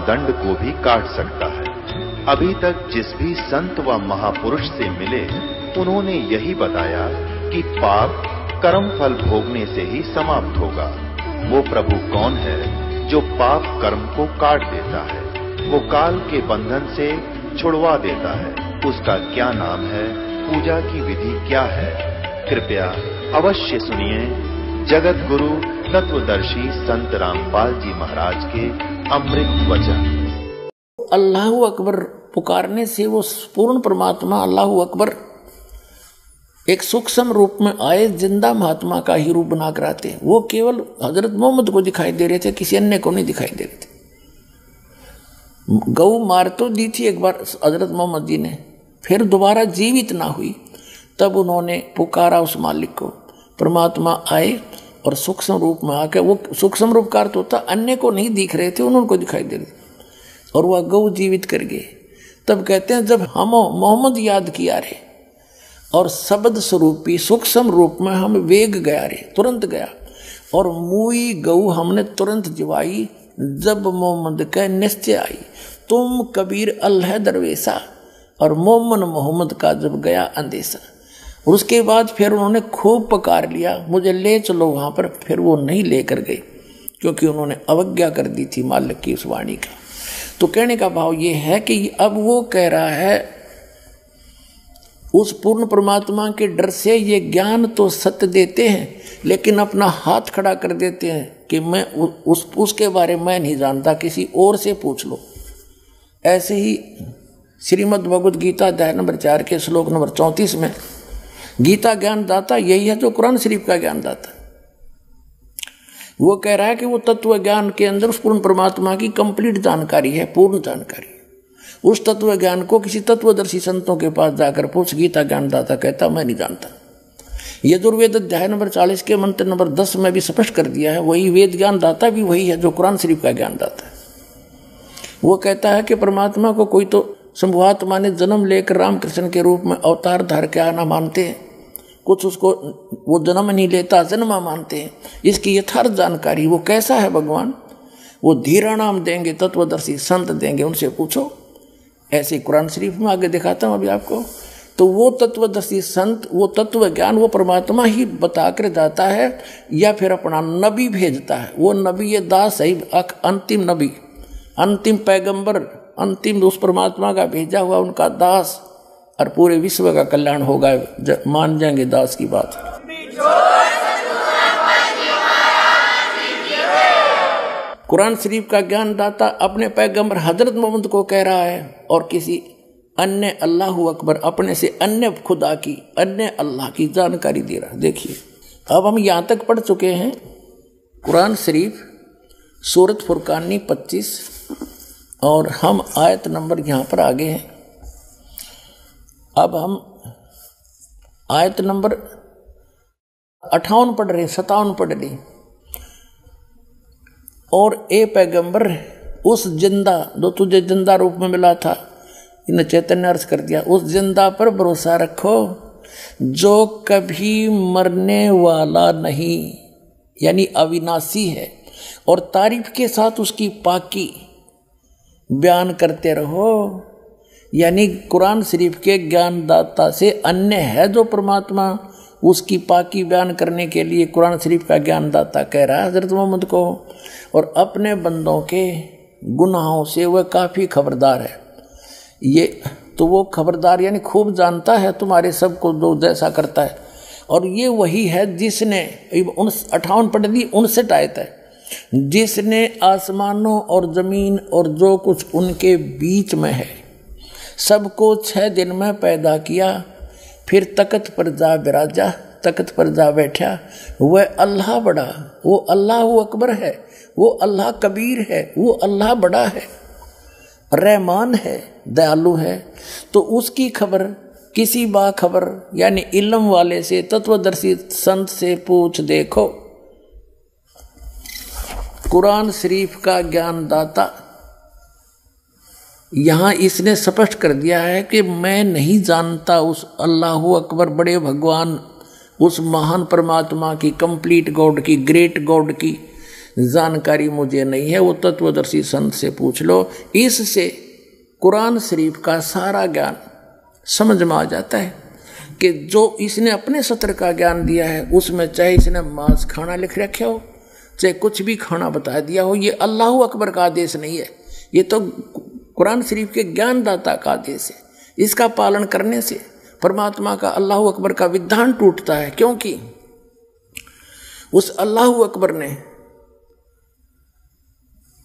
दंड को भी काट सकता है। अभी तक जिस भी संत व महापुरुष से मिले उन्होंने यही बताया कि पाप कर्म फल भोगने से ही समाप्त होगा। वो प्रभु कौन है जो पाप कर्म को काट देता है, वो काल के बंधन से छुड़वा देता है। उसका क्या नाम है, पूजा की विधि क्या है? कृपया अवश्य सुनिए जगत गुरु तत्वदर्शी संत रामपाल जी महाराज के अमृत वचन। अल्लाहु अकबर पुकारने से वो पूर्ण परमात्मा अल्लाहु अकबर एक सूक्ष्म रूप में आए, जिंदा महात्मा का ही रूप बनाकर आते। वो केवल हजरत मोहम्मद को दिखाई दे रहे थे, किसी अन्य को नहीं दिखाई दे रहे थे। गऊ मार तो दी थी एक बार हजरत मोहम्मद जी ने, फिर दोबारा जीवित ना हुई, तब उन्होंने पुकारा उस मालिक को। परमात्मा आए और सूक्ष्म रूप में आकर, वो सूक्ष्म रूप का अर्थ होता अन्य को नहीं दिख रहे थे, उनको दिखाई दे रहे थे, और वह गऊ जीवित कर गए। तब कहते हैं जब हम मोहम्मद याद किया रे और शब्द स्वरूपी सूक्ष्म रूप में हम वेग गया रे, तुरंत गया, और मुई गऊ हमने तुरंत जिवाई। जब मोहम्मद का निश्चय आई, तुम कबीर अल्लाह दरवेशा, और मोहम्मद का जब गया अंदेशा। और उसके बाद फिर उन्होंने खूब पुकार लिया, मुझे ले चलो वहाँ पर। फिर वो नहीं लेकर गए क्योंकि उन्होंने अवज्ञा कर दी थी मालिक की उस वाणी का। तो कहने का भाव ये है कि अब वो कह रहा है उस पूर्ण परमात्मा के डर से ये ज्ञान तो सत्य देते हैं, लेकिन अपना हाथ खड़ा कर देते हैं कि मैं उसके बारे में नहीं जानता, किसी और से पूछ लो। ऐसे ही श्रीमद् भगवद गीता अध्याय नंबर 4 के श्लोक नंबर 34 में गीता ज्ञान दाता यही है जो कुरान शरीफ का ज्ञान दाता। वो कह रहा है कि वो तत्व ज्ञान के अंदर उस पूर्ण परमात्मा की कंप्लीट जानकारी है, पूर्ण जानकारी। उस तत्व ज्ञान को किसी तत्वदर्शी संतों के पास जाकर पूछ, गीता ज्ञान दाता कहता मैं नहीं जानता। यजुर्वेद अध्याय नंबर 40 के मंत्र नंबर 10 में भी स्पष्ट कर दिया है, वही वेद ज्ञान दाता भी वही है जो कुरान शरीफ का ज्ञान दाता है। वो कहता है कि परमात्मा को कोई तो शंभुआत्मा ने जन्म लेकर रामकृष्ण के रूप में अवतार धार के आना मानते हैं, कुछ उसको वो जन्म नहीं लेता जन्मा मानते हैं। इसकी यथार्थ जानकारी वो कैसा है भगवान, वो धीरा नाम देंगे, तत्वदर्शी संत देंगे, उनसे पूछो। ऐसे कुरान शरीफ में आगे दिखाता हूँ अभी आपको। तो वो तत्वदर्शी संत, वो तत्व ज्ञान वो परमात्मा ही बता कर जाता है या फिर अपना नबी भेजता है। वो नबी ये दास है, अंतिम नबी, अंतिम पैगंबर, अंतिम उस परमात्मा का भेजा हुआ उनका दास, और पूरे विश्व का कल्याण होगा, मान जाएंगे दास की बात। कुरान शरीफ का ज्ञान दाता अपने पैगंबर हजरत मोहम्मद को कह रहा है, और किसी अन्य अल्लाहु अकबर अपने से अन्य खुदा की, अन्य अल्लाह की जानकारी दे रहा है। देखिए अब हम यहाँ तक पढ़ चुके हैं कुरान शरीफ सूरत फुरकानी 25, और हम आयत नंबर यहाँ पर आगे हैं। अब हम आयत नंबर 58 पढ़ रहे, 57 पढ़ रहे। और ए पैगंबर उस जिंदा जो तुझे जिंदा रूप में मिला था, इन चैतन्य अर्थ कर दिया, उस जिंदा पर भरोसा रखो जो कभी मरने वाला नहीं, यानी अविनाशी है, और तारीफ के साथ उसकी पाकी बयान करते रहो। यानी कुरान शरीफ के ज्ञानदाता से अन्य है जो परमात्मा, उसकी पाकी बयान करने के लिए कुरान शरीफ का ज्ञानदाता कह रहा है हजरत मोहम्मद को, और अपने बंदों के गुनाहों से वह काफ़ी खबरदार है। ये तो वो खबरदार यानी खूब जानता है तुम्हारे सबको जो जैसा करता है। और ये वही है जिसने 58 पढ़ दी, 59 आयत है, जिसने आसमानों और ज़मीन और जो कुछ उनके बीच में है सबको 6 दिन में पैदा किया, फिर तख्त पर जा बिराजा, तख्त पर जा बैठा। वह अल्लाह बड़ा, वो अल्लाह अकबर है, वो अल्लाह कबीर है, वो अल्लाह बड़ा है, रहमान है, दयालु है। तो उसकी खबर किसी बाखबर यानी इल्म वाले से, तत्वदर्शी संत से पूछ देखो। कुरान शरीफ का ज्ञानदाता यहाँ इसने स्पष्ट कर दिया है कि मैं नहीं जानता उस अल्लाहु अकबर बड़े भगवान, उस महान परमात्मा की, कंप्लीट गॉड की, ग्रेट गॉड की, जानकारी मुझे नहीं है, वो तत्वदर्शी संत से पूछ लो। इससे कुरान शरीफ का सारा ज्ञान समझ में आ जाता है कि जो इसने अपने सत्र का ज्ञान दिया है उसमें चाहे इसने मांस खाना लिख रखे हो, चाहे कुछ भी खाना बता दिया हो, ये अल्लाह अकबर का आदेश नहीं है, ये तो कुरान शरीफ के ज्ञानदाता का आदेश है। इसका पालन करने से परमात्मा का अल्लाह अकबर का विधान टूटता है, क्योंकि उस अल्लाह अकबर ने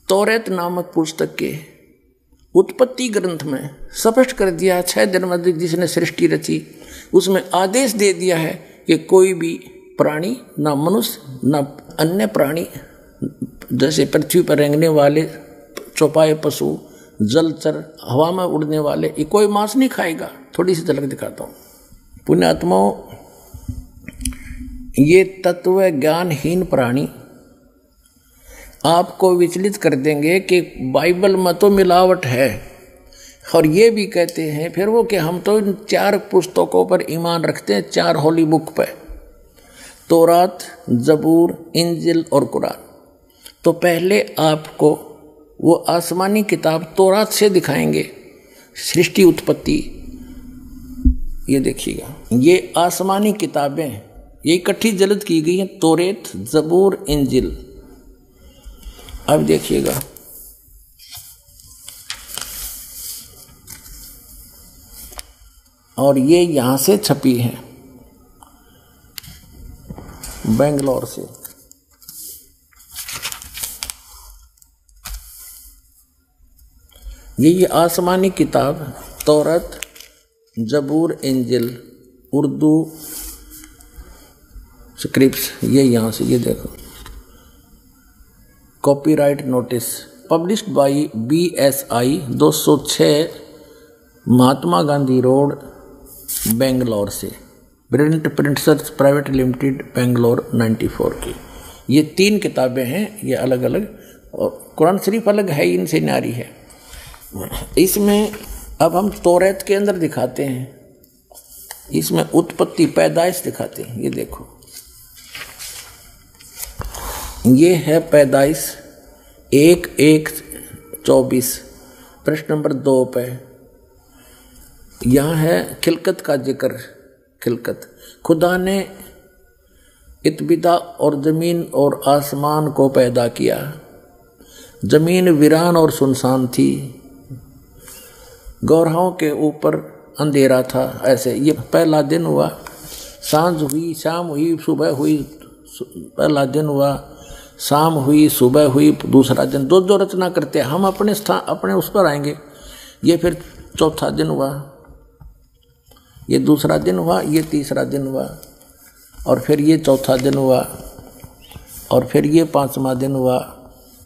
तौरात नामक पुस्तक के उत्पत्ति ग्रंथ में स्पष्ट कर दिया, 6 दिन में जिसने सृष्टि रची उसमें आदेश दे दिया है कि कोई भी प्राणी, ना मनुष्य ना अन्य प्राणी, जैसे पृथ्वी पर रेंगने वाले चौपाए पशु, जलचर, हवा में उड़ने वाले, ये कोई मांस नहीं खाएगा। थोड़ी सी झलक दिखाता हूँ। पुण्यात्माओं, ये तत्व ज्ञानहीन प्राणी आपको विचलित कर देंगे कि बाइबल में तो मिलावट है, और ये भी कहते हैं फिर वो कि हम तो इन 4 पुस्तकों पर ईमान रखते हैं, 4 होली बुक पे, तौरात, जबूर, इंजिल और कुरान। तो पहले आपको वो आसमानी किताब तौरात से दिखाएंगे सृष्टि उत्पत्ति। ये देखिएगा, ये आसमानी किताबें ये इकट्ठी जल्द की गई हैं, तौरात, जबूर, इंजिल। अब देखिएगा, और ये यहां से छपी है, बेंगलोर से। ये आसमानी किताब तौरात, जबूर, इंजिल, उर्दू स्क्रिप्ट्स, ये यहाँ से, ये देखो, copyright notice, published by BSI 206 Mahatma Gandhi road, Bangalore से, प्रिंटर्स प्राइवेट लिमिटेड, बेंगलोर 94 की। ये 3 किताबें हैं, ये अलग अलग, और कुरान शरीफ अलग है, इनसे न्यारी है। इसमें अब हम तौरात के अंदर दिखाते हैं, इसमें उत्पत्ति पैदाइश दिखाते हैं। ये देखो, ये है पैदाइश 1:1:24, प्रश्न नंबर 2 पे। यहाँ है खिलकत का जिक्र। खिलकत, खुदा ने इत्बिदा और ज़मीन और आसमान को पैदा किया। ज़मीन वीरान और सुनसान थी, गौरवों के ऊपर अंधेरा था। ऐसे ये पहला दिन हुआ, सांझ हुई, शाम हुई, सुबह हुई, पहला दिन हुआ, शाम हुई, सुबह हुई, दूसरा दिन। दो रचना करते हैं हम, अपने स्थान अपने उस पर आएंगे। ये फिर चौथा दिन हुआ, ये दूसरा दिन हुआ, ये तीसरा दिन हुआ, और फिर ये चौथा दिन हुआ, और फिर ये 5वां दिन हुआ।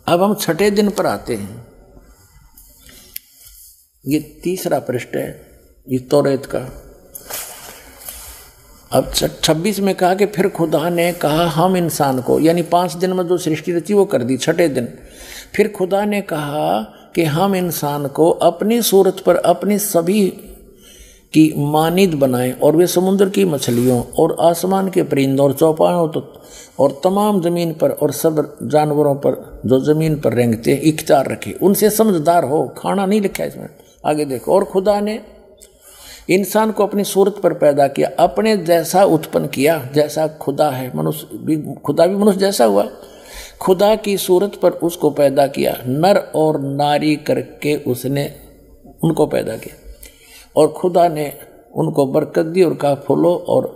अब हम 6ठे दिन पर आते हैं। ये तीसरा पृष्ठ है ये तौरात का। अब 26 में कहा कि फिर खुदा ने कहा हम इंसान को, यानी 5 दिन में जो सृष्टि रची वो कर दी 6ठे दिन। फिर खुदा ने कहा कि हम इंसान को अपनी सूरत पर अपनी सभी की मानिद बनाएं, और वे समुद्र की मछलियों और आसमान के परिंदों और चौपायों और तमाम ज़मीन पर और सब जानवरों पर जो ज़मीन पर रेंगते हैं इख्तियार रखे, उनसे समझदार हो। खाना नहीं लिखा है इसमें, आगे देखो। और खुदा ने इंसान को अपनी सूरत पर पैदा किया, अपने जैसा उत्पन्न किया, जैसा खुदा है। मनुष्य भी, खुदा भी मनुष्य जैसा हुआ। खुदा की सूरत पर उसको पैदा किया, नर और नारी करके उसने उनको पैदा किया। और खुदा ने उनको बरकत दी और कहा फूलो और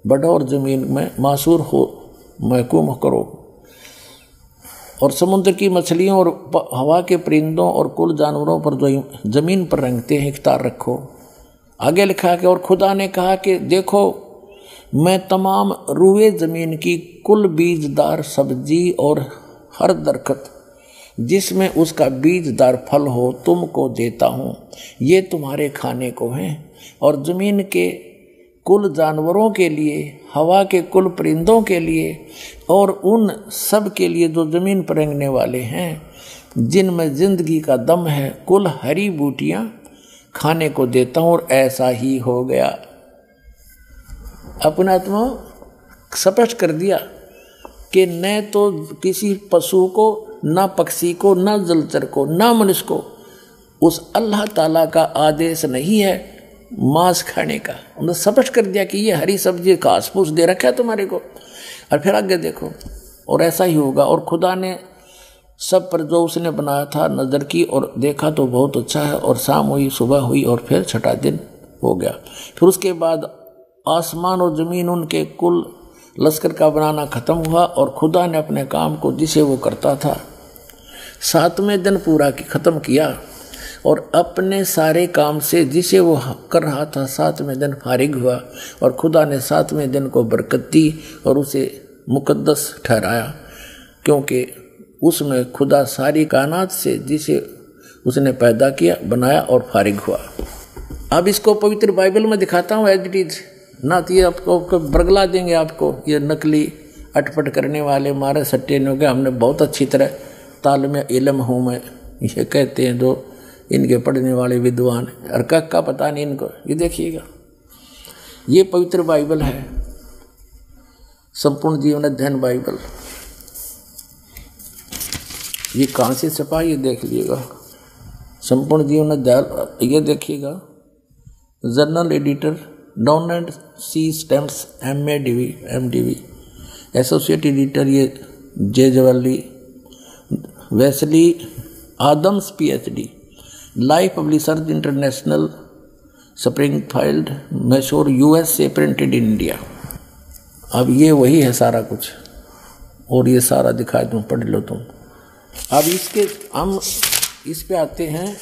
बढ़ो और ज़मीन में मासूर हो, महकूम करो, और समुद्र की मछलियों और हवा के परिंदों और कुल जानवरों पर जो ज़मीन पर रेंगते हैं इख्तियार रखो। आगे लिखा कि और खुदा ने कहा कि देखो मैं तमाम रूए ज़मीन की कुल बीजदार सब्जी और हर दरख्त जिसमें उसका बीजदार फल हो तुमको देता हूँ, ये तुम्हारे खाने को हैं। और ज़मीन के कुल जानवरों के लिए, हवा के कुल परिंदों के लिए, और उन सब के लिए जो ज़मीन पर रेंगने वाले हैं जिनमें ज़िंदगी का दम है, कुल हरी बूटियाँ खाने को देता हूँ। और ऐसा ही हो गया। अपना आत्मा स्पष्ट कर दिया कि न तो किसी पशु को, ना पक्षी को, ना जलचर को, ना मनुष्य को उस अल्लाह ताला का आदेश नहीं है मांस खाने का। उन्होंने स्पष्ट कर दिया कि ये हरी सब्जी घास फूस दे रखा है तुम्हारे को। और फिर आगे देखो, और ऐसा ही होगा। और खुदा ने सब पर जो उसने बनाया था नज़र की और देखा तो बहुत अच्छा है। और शाम हुई, सुबह हुई और फिर छठा दिन हो गया। फिर उसके बाद आसमान और ज़मीन उनके कुल लश्कर का बनाना ख़त्म हुआ और खुदा ने अपने काम को जिसे वो करता था 7वें दिन पूरा ख़त्म किया और अपने सारे काम से जिसे वो कर रहा था 7वें दिन फारिग हुआ। और खुदा ने 7वें दिन को बरकत दी और उसे मुकद्दस ठहराया, क्योंकि उसमें खुदा सारी कायनात से जिसे उसने पैदा किया, बनाया और फारिग हुआ। अब इसको पवित्र बाइबल में दिखाता हूँ एज इट इज, ना तो ये आपको बरगला देंगे आपको ये नकली अटपट करने वाले मारे सट्टे ने हो गए। हमने बहुत अच्छी तरह तालमे इल्म हूँ मैं, ये कहते हैं जो इनके पढ़ने वाले विद्वान, और का पता नहीं इनको। ये देखिएगा, ये पवित्र बाइबल है, संपूर्ण जीवन अध्ययन बाइबल। ये कहाँ से छपा ये देख लीजिएगा, संपूर्ण जीवन अध्ययन। ये देखिएगा, journal editor Donald C Stamps MDV, associate editor ये जे जवाली, Wesley Adams PhD, Life Publishers International, Springfield, Missouri, USA, printed in India. अब ये वही है सारा कुछ, और ये सारा दिखा दूँ, पढ़ लो तुम। अब इसके हम इस पे आते हैं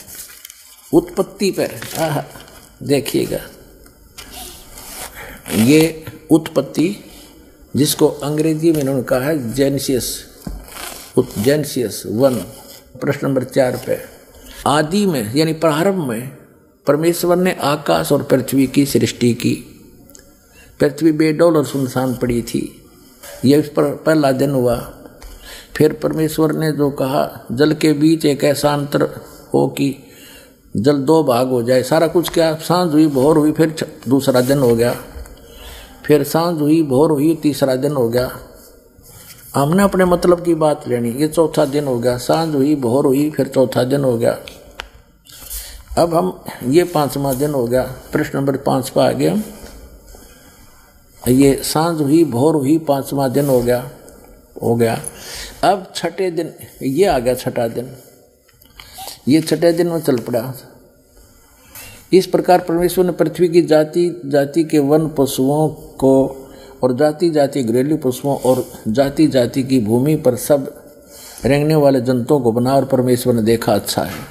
उत्पत्ति पर। देखिएगा, ये उत्पत्ति जिसको अंग्रेजी में इन्होंने कहा है जेनेसिस 1, प्रश्न नंबर 4 पे। आदि में यानी प्रारंभ में परमेश्वर ने आकाश और पृथ्वी की सृष्टि की। पृथ्वी बेडौल और सुनसान पड़ी थी, यह पहला दिन हुआ। फिर परमेश्वर ने जो कहा, जल के बीच एक ऐसा अंतर हो कि जल 2 भाग हो जाए। सारा कुछ क्या, सांझ हुई, भोर हुई, फिर दूसरा दिन हो गया। फिर सांझ हुई, भोर हुई, तीसरा दिन हो गया। हमने अपने मतलब की बात लेनी, ये चौथा दिन हो गया। सांझ हुई, भोर हुई, फिर चौथा दिन हो गया। अब हम ये 5वां दिन हो गया। प्रश्न नंबर 5 पर आ गए हम। ये सांझ हुई, भोर हुई, 5वां दिन हो गया। अब छठे दिन ये आ गया, छठा दिन। ये छठे दिन में चल पड़ा। इस प्रकार परमेश्वर ने पृथ्वी की जाति जाति के वन पशुओं को और जाति जाति घरेलू पशुओं और जाति जाति की भूमि पर सब रेंगने वाले जंतुओं को बना, और परमेश्वर ने देखा अच्छा है।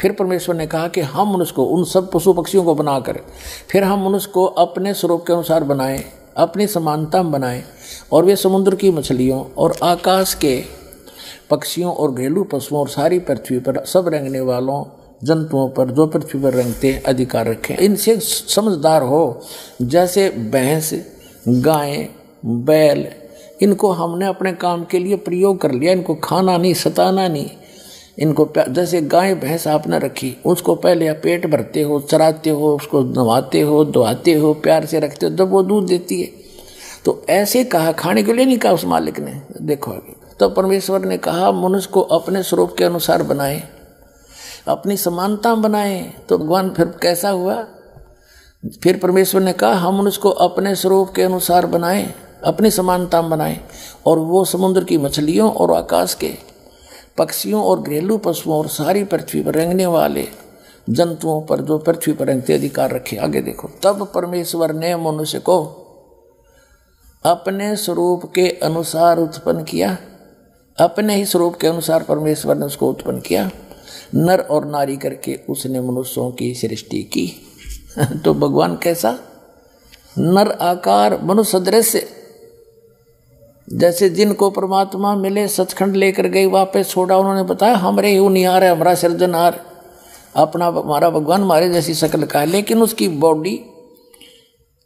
फिर परमेश्वर ने कहा कि हम मनुष्य को, उन सब पशु पक्षियों को बनाकर, फिर हम मनुष्य को अपने स्वरूप के अनुसार बनाएं, अपनी समानता में बनाएं, और वे समुद्र की मछलियों और आकाश के पक्षियों और घरेलू पशुओं और सारी पृथ्वी पर सब रेंगने वालों जंतुओं पर जो पृथ्वी पर रेंगते अधिकार रखें। इनसे समझदार हो, जैसे भैंस, गाय, बैल, इनको हमने अपने काम के लिए प्रयोग कर लिया। इनको खाना नहीं, सताना नहीं। इनको जैसे गाय भैंस आपने रखी, उसको पहले आप पेट भरते हो, चराते हो, उसको नहवाते हो, धोआते हो, प्यार से रखते हो, जब वो दूध देती है। तो ऐसे कहा, खाने के लिए नहीं कहा उस मालिक ने। देखो आगे, तो परमेश्वर ने कहा मनुष्य को अपने स्वरूप के अनुसार बनाए, अपनी समानता बनाए। तो भगवान फिर कैसा हुआ? फिर परमेश्वर ने कहा हम मनुष्य को अपने स्वरूप के अनुसार बनाए, अपनी समानता बनाए, और वो समुद्र की मछलियों और आकाश के पक्षियों और घरेलू पशुओं और सारी पृथ्वी पर रेंगने वाले जंतुओं पर जो पृथ्वी पर रेंगते अधिकार रखे। आगे देखो, तब परमेश्वर ने मनुष्य को अपने स्वरूप के अनुसार उत्पन्न किया। अपने ही स्वरूप के अनुसार परमेश्वर ने उसको उत्पन्न किया, नर और नारी करके उसने मनुष्यों की सृष्टि की। तो भगवान कैसा? नर आकार, मनुष्य सदृश, जैसे जिनको परमात्मा मिले सचखंड लेकर गए, वापस छोड़ा, उन्होंने बताया हमरे ही निहार है, हमारा सृजनहार, अपना हमारा भगवान हमारे जैसी शक्ल का है। लेकिन उसकी बॉडी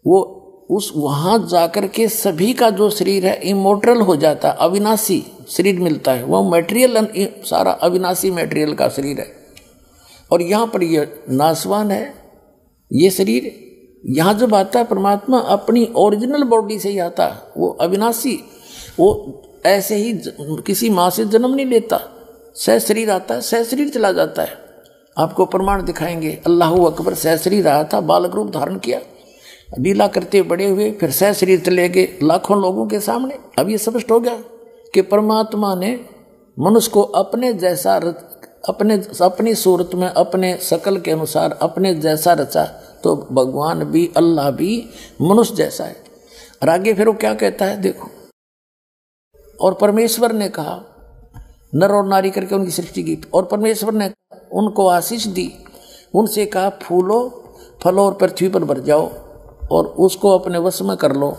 वो उस वहाँ जाकर के सभी का जो शरीर है इमोर्टल हो जाता है, अविनाशी शरीर मिलता है। वो मटेरियल सारा अविनाशी मटेरियल का शरीर है, और यहाँ पर ये नाशवान है ये शरीर। यहाँ जब आता है परमात्मा अपनी ओरिजिनल बॉडी से ही आता है, वो अविनाशी, वो ऐसे ही किसी माँ से जन्म नहीं लेता, सहशरीर आता है, सहशरीर चला जाता है। आपको प्रमाण दिखाएंगे। अल्लाहू अकबर सहशरीर आया था, बालक रूप धारण किया, लीला करते बड़े हुए, फिर सहशरीर चले गए लाखों लोगों के सामने। अब ये स्पष्ट हो गया कि परमात्मा ने मनुष्य को अपने जैसा अपनी सूरत में अपने शकल के अनुसार अपने जैसा रचा, तो भगवान भी अल्लाह भी मनुष्य जैसा है। और आगे फिर वो क्या कहता है देखो, और परमेश्वर ने कहा, नर और नारी करके उनकी सृष्टि की, और परमेश्वर ने उनको आशीष दी, उनसे कहा फूलो फलो और पृथ्वी पर भर जाओ और उसको अपने वश में कर लो,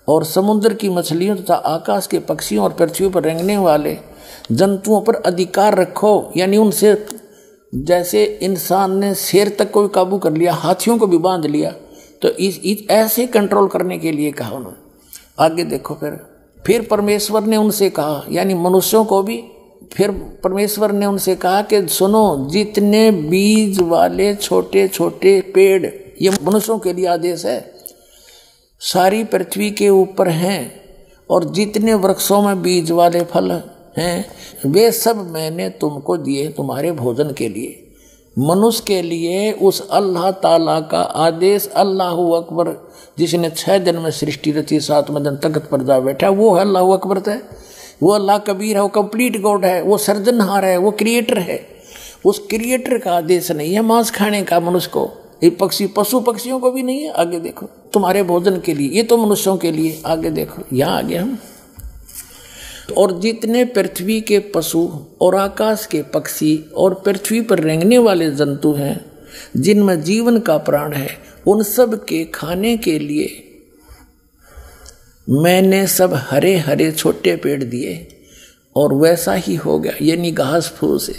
और समुद्र की मछलियों तथा आकाश के पक्षियों और पृथ्वी पर रेंगने वाले जंतुओं पर अधिकार रखो। यानी उनसे जैसे इंसान ने शेर तक को भी काबू कर लिया, हाथियों को भी बांध लिया, तो इस ऐसे कंट्रोल करने के लिए कहा उन्होंने। आगे देखो फिर परमेश्वर ने उनसे कहा, यानी मनुष्यों को भी, फिर परमेश्वर ने उनसे कहा कि सुनो, जितने बीज वाले छोटे छोटे पेड़, ये मनुष्यों के लिए आदेश है, सारी पृथ्वी के ऊपर हैं, और जितने वृक्षों में बीज वाले फल हैं, वे सब मैंने तुमको दिए तुम्हारे भोजन के लिए। मनुष्य के लिए उस अल्लाह ताला का आदेश, अल्लाहू अकबर, जिसने 6 दिन में सृष्टि रची, 7वें दिन तख्त पर जा बैठा, वो है अल्लाहू अकबर है। वो अल्लाह कबीर है, वो कंप्लीट गॉड है, वो सर्जनहार है, वो क्रिएटर है। उस क्रिएटर का आदेश नहीं है मांस खाने का मनुष्य को, ये पशु पक्षियों को भी नहीं है। आगे देखो, तुम्हारे भोजन के लिए, ये तो मनुष्यों के लिए। आगे देखो, यहाँ आगे हम, और जितने पृथ्वी के पशु और आकाश के पक्षी और पृथ्वी पर रेंगने वाले जंतु हैं, जिनमें जीवन का प्राण है, उन सब के खाने के लिए मैंने सब हरे हरे छोटे पेड़ दिए, और वैसा ही हो गया, यानी घास फूस से।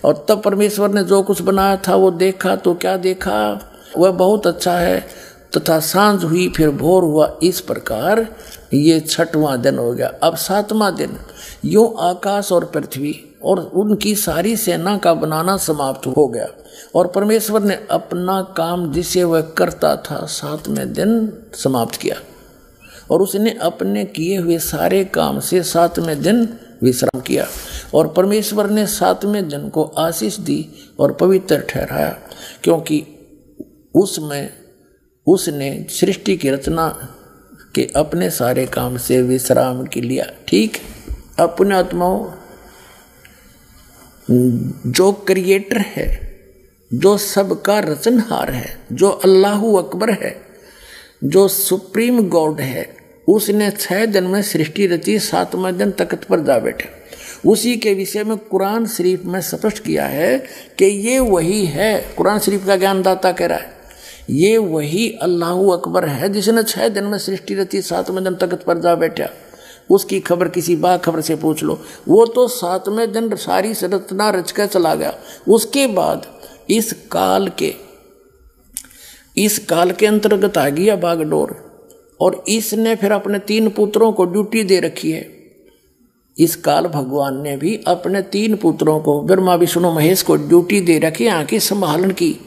और तब परमेश्वर ने जो कुछ बनाया था वो देखा, तो क्या देखा, वह बहुत अच्छा है। तथा सांझ हुई, फिर भोर हुआ, इस प्रकार ये 6वां दिन हो गया। अब 7वां दिन, यूं आकाश और पृथ्वी और उनकी सारी सेना का बनाना समाप्त हो गया, और परमेश्वर ने अपना काम जिसे वह करता था 7वें दिन समाप्त किया, और उसने अपने किए हुए सारे काम से 7वें दिन विश्राम किया। और परमेश्वर ने 7वें दिन को आशीष दी और पवित्र ठहराया, क्योंकि उसमें उसने सृष्टि की रचना के अपने सारे काम से विश्राम की लिया। ठीक, अपने आत्माओं, जो क्रिएटर है, जो सबका रचनहार है, जो अल्लाहू अकबर है, जो सुप्रीम गॉड है, उसने 6 दिन में सृष्टि रची, 7वें दिन तख्त पर जा बैठे। उसी के विषय में कुरान शरीफ में स्पष्ट किया है कि ये वही है। कुरान शरीफ का ज्ञानदाता कह रहा है, ये वही अल्लाहू अकबर है जिसने 6 दिन में सृष्टि रची, 7वें दिन तख्त पर जा बैठा। उसकी खबर किसी बाखबर से पूछ लो, वो तो 7वें दिन सारी रचना रच कर चला गया। उसके बाद इस काल के अंतर्गत आ गया बागडोर, और इसने फिर अपने 3 पुत्रों को ड्यूटी दे रखी है। इस काल भगवान ने भी अपने 3 पुत्रों को, ब्रह्मा विष्णु महेश को ड्यूटी दे रखी आंखें संभालन की।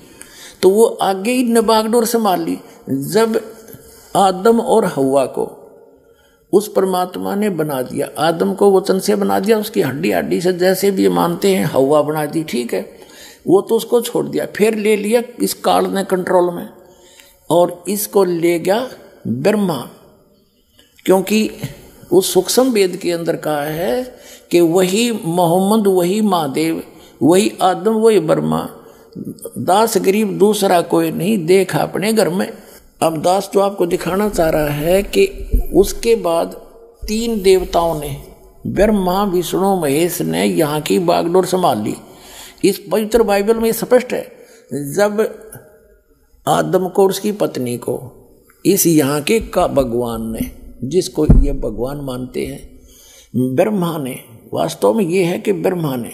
तो वो आगे ही ने बागडोर संभाल ली। जब आदम और हव्वा को उस परमात्मा ने बना दिया, आदम को वचन से बना दिया, उसकी हड्डी से जैसे भी मानते हैं, हव्वा बना दी, ठीक है, वो तो उसको छोड़ दिया। फिर ले लिया इस काल ने कंट्रोल में, और इसको ले गया ब्रह्मा, क्योंकि उस सूक्ष्म वेद के अंदर कहा है कि वही मोहम्मद, वही महादेव, वही आदम, वही ब्रह्मा, दास गरीब दूसरा कोई नहीं, देख अपने घर में। अब दास तो आपको दिखाना चाह रहा है कि उसके बाद 3 देवताओं ने, ब्रह्मा विष्णु महेश ने यहाँ की बागडोर संभाल ली। इस पवित्र बाइबल में स्पष्ट है, जब आदम को और उसकी पत्नी को इस यहाँ के का भगवान ने, जिसको ये भगवान मानते हैं, ब्रह्मा ने, वास्तव में ये है कि ब्रह्मा ने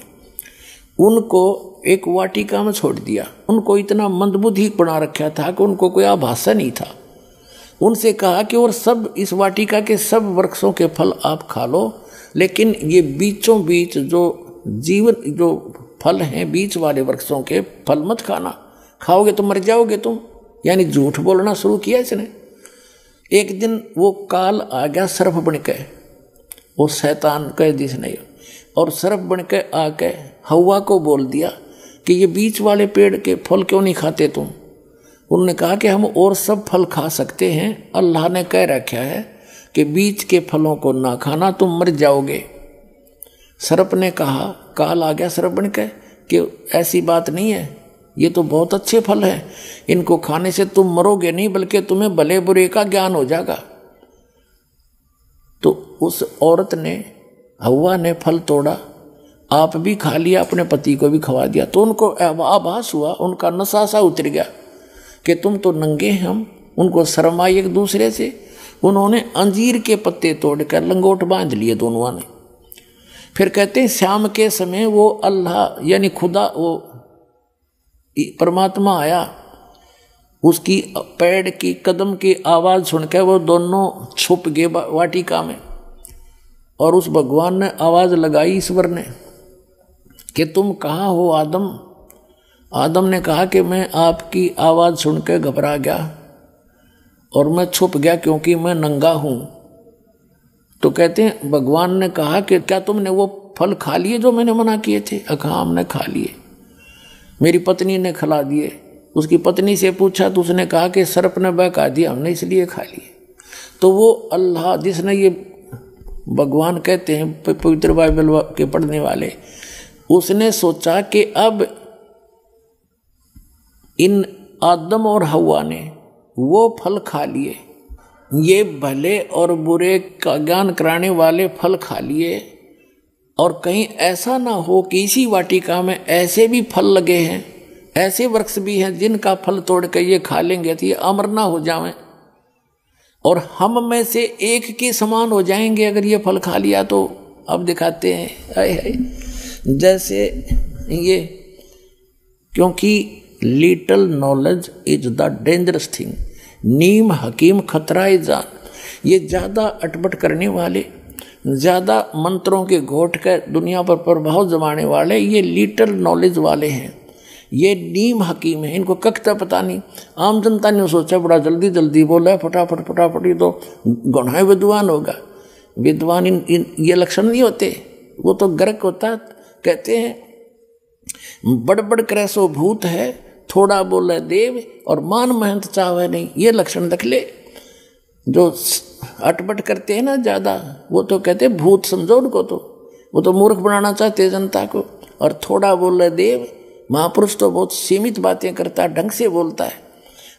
उनको एक वाटिका में छोड़ दिया। उनको इतना मंदबुद्धि बना रखा था कि उनको कोई आभासा नहीं था। उनसे कहा कि और सब इस वाटिका के सब वृक्षों के फल आप खा लो, लेकिन ये बीचों बीच जो फल हैं, बीच वाले वृक्षों के फल मत खाना, खाओगे तो मर जाओगे तुम। यानी झूठ बोलना शुरू किया इसने। एक दिन वो काल आ गया सर्प बन के, वो शैतान कह दिस नहीं, और सर्प बन के आके हवा को बोल दिया कि ये बीच वाले पेड़ के फल क्यों नहीं खाते तुम। उन्होंने कहा कि हम और सब फल खा सकते हैं, अल्लाह ने कह रखा है कि बीच के फलों को ना खाना, तुम मर जाओगे। सर्प ने कहा, काल आ गया सर्प बन के कि ऐसी बात नहीं है, ये तो बहुत अच्छे फल हैं, इनको खाने से तुम मरोगे नहीं बल्कि तुम्हें भले बुरे का ज्ञान हो जाएगा। तो उस औरत ने, हवा ने फल तोड़ा, आप भी खा लिया, अपने पति को भी खवा दिया। तो उनको आभास हुआ, उनका नशा सा उतर गया कि तुम तो नंगे हैं, हम उनको शर्म आई एक दूसरे से। उन्होंने अंजीर के पत्ते तोड़कर लंगोट बांध लिए दोनों ने। फिर कहते हैं शाम के समय वो अल्लाह यानी खुदा, वो परमात्मा आया, उसकी पैर की कदम की आवाज़ सुनकर वो दोनों छुप गए वाटिका में। और उस भगवान ने आवाज़ लगाई, ईश्वर ने, कि तुम कहाँ हो आदम। आदम ने कहा कि मैं आपकी आवाज़ सुनकर घबरा गया और मैं छुप गया क्योंकि मैं नंगा हूँ। तो कहते हैं भगवान ने कहा कि क्या तुमने वो फल खा लिए जो मैंने मना किए थे। हाँ, हमने खा लिए। मेरी पत्नी ने खिला दिए। उसकी पत्नी से पूछा तो उसने कहा कि सर्प ने बहका दिया, हमने इसलिए खा लिए। तो वो अल्लाह जिसने, ये भगवान कहते हैं पवित्र बाइबल के पढ़ने वाले, उसने सोचा कि अब इन आदम और हवा ने वो फल खा लिए, ये भले और बुरे का ज्ञान कराने वाले फल खा लिए, और कहीं ऐसा ना हो कि इसी वाटिका में ऐसे भी फल लगे हैं, ऐसे वृक्ष भी हैं जिनका फल तोड़ कर ये खा लेंगे तो ये अमर ना हो जाएं और हम में से एक के समान हो जाएंगे अगर ये फल खा लिया तो। अब दिखाते हैं आए हाय जैसे ये, क्योंकि little knowledge is the dangerous thing, नीम हकीम खतरा जान। ये ज़्यादा अटपट करने वाले, ज़्यादा मंत्रों के घोट कर दुनिया पर प्रभाव जमाने वाले, ये लिटल नॉलेज वाले हैं, ये नीम हकीम है। इनको कखता पता नहीं। आम जनता ने सोचा बड़ा जल्दी जल्दी बोला है, फटाफट फटाफट, ये तो गौनाए विद्वान होगा। विद्वान ये लक्षण नहीं होते, वो तो गर्क होता। कहते हैं बड़बड़ करे सो भूत है, थोड़ा बोले देव और मान महंत चाहे नहीं। ये लक्षण रख ले। जो अटपट करते हैं ना ज़्यादा, वो तो कहते भूत समझो उनको, तो वो तो मूर्ख बनाना चाहते जनता को। और थोड़ा बोले देव, महापुरुष तो बहुत सीमित बातें करता है, ढंग से बोलता है।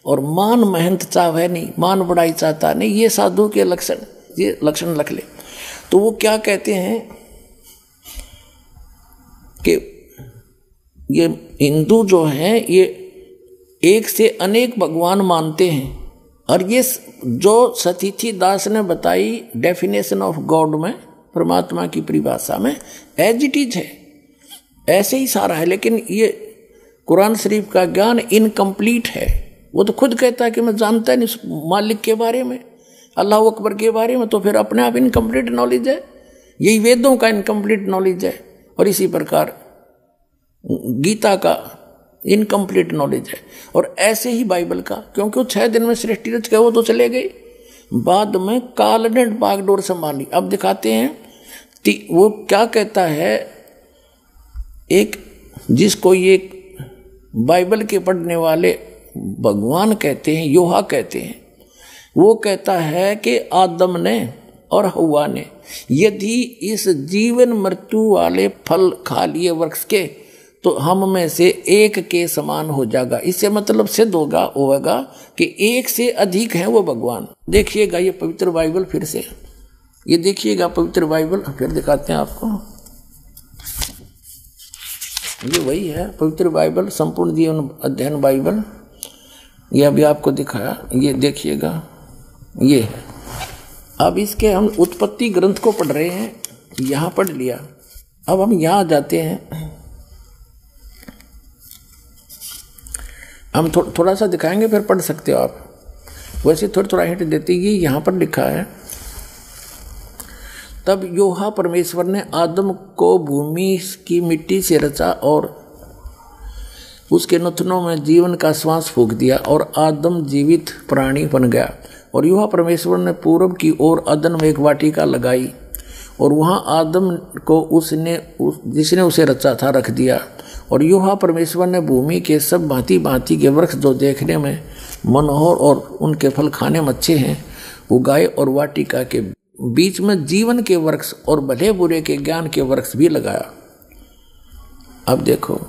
और मान महंत चाहे नहीं, मान बड़ाई चाहता नहीं, ये साधु के लक्षण, ये लक्षण रख ले। तो वो क्या कहते हैं कि ये हिंदू जो हैं ये एक से अनेक भगवान मानते हैं। और ये जो सतीथी दास ने बताई डेफिनेशन ऑफ गॉड में, परमात्मा की परिभाषा में, एज इट इज है, ऐसे ही सारा है। लेकिन ये कुरान शरीफ का ज्ञान इनकम्प्लीट है। वो तो खुद कहता है कि मैं जानता नहीं मालिक के बारे में, अल्लाह अकबर के बारे में, तो फिर अपने आप इनकम्प्लीट नॉलेज है। यही वेदों का इनकम्प्लीट नॉलेज है। और इसी प्रकार गीता का इनकम्प्लीट नॉलेज है। और ऐसे ही बाइबल का, क्योंकि वो 6 दिन में सृष्टि रच गए, वो तो चले गए, बाद में काल ने बागडोर संभाली। अब दिखाते हैं वो क्या कहता है। एक जिसको ये बाइबल के पढ़ने वाले भगवान कहते हैं, योहा कहते हैं, वो कहता है कि आदम ने और हवा ने यदि इस जीवन मृत्यु वाले फल खा लिए वृक्ष के, तो हम में से एक के समान हो जाएगा। इससे मतलब सिद्ध होगा कि एक से अधिक है वो भगवान। देखिएगा ये पवित्र बाइबल, फिर से ये देखिएगा पवित्र बाइबल, फिर दिखाते हैं आपको। ये वही है पवित्र बाइबल, संपूर्ण जीवन अध्ययन बाइबल। ये अभी आपको दिखाया, ये देखिएगा, ये है। अब इसके हम उत्पत्ति ग्रंथ को पढ़ रहे हैं, यहाँ पढ़ लिया। अब हम यहाँ जाते हैं, हम थोड़ा सा दिखाएंगे, फिर पढ़ सकते हो आप। वैसे थोड़ा हिंट देते ही यहाँ पर लिखा है, तब योहा परमेश्वर ने आदम को भूमि की मिट्टी से रचा और उसके नथनों में जीवन का श्वास फूंक दिया और आदम जीवित प्राणी बन गया। और योहा परमेश्वर ने पूरब की ओर अदन में एक वाटिका लगाई, और वहाँ आदम को जिसने उसे रचा था रख दिया। और यूहा परमेश्वर ने भूमि के सब भांति भांति के वृक्ष जो देखने में मनोहर और उनके फल खाने में अच्छे हैं उगाए, और वाटिका के बीच में जीवन के वृक्ष और भले बुरे के ज्ञान के वृक्ष भी लगाया। अब देखो,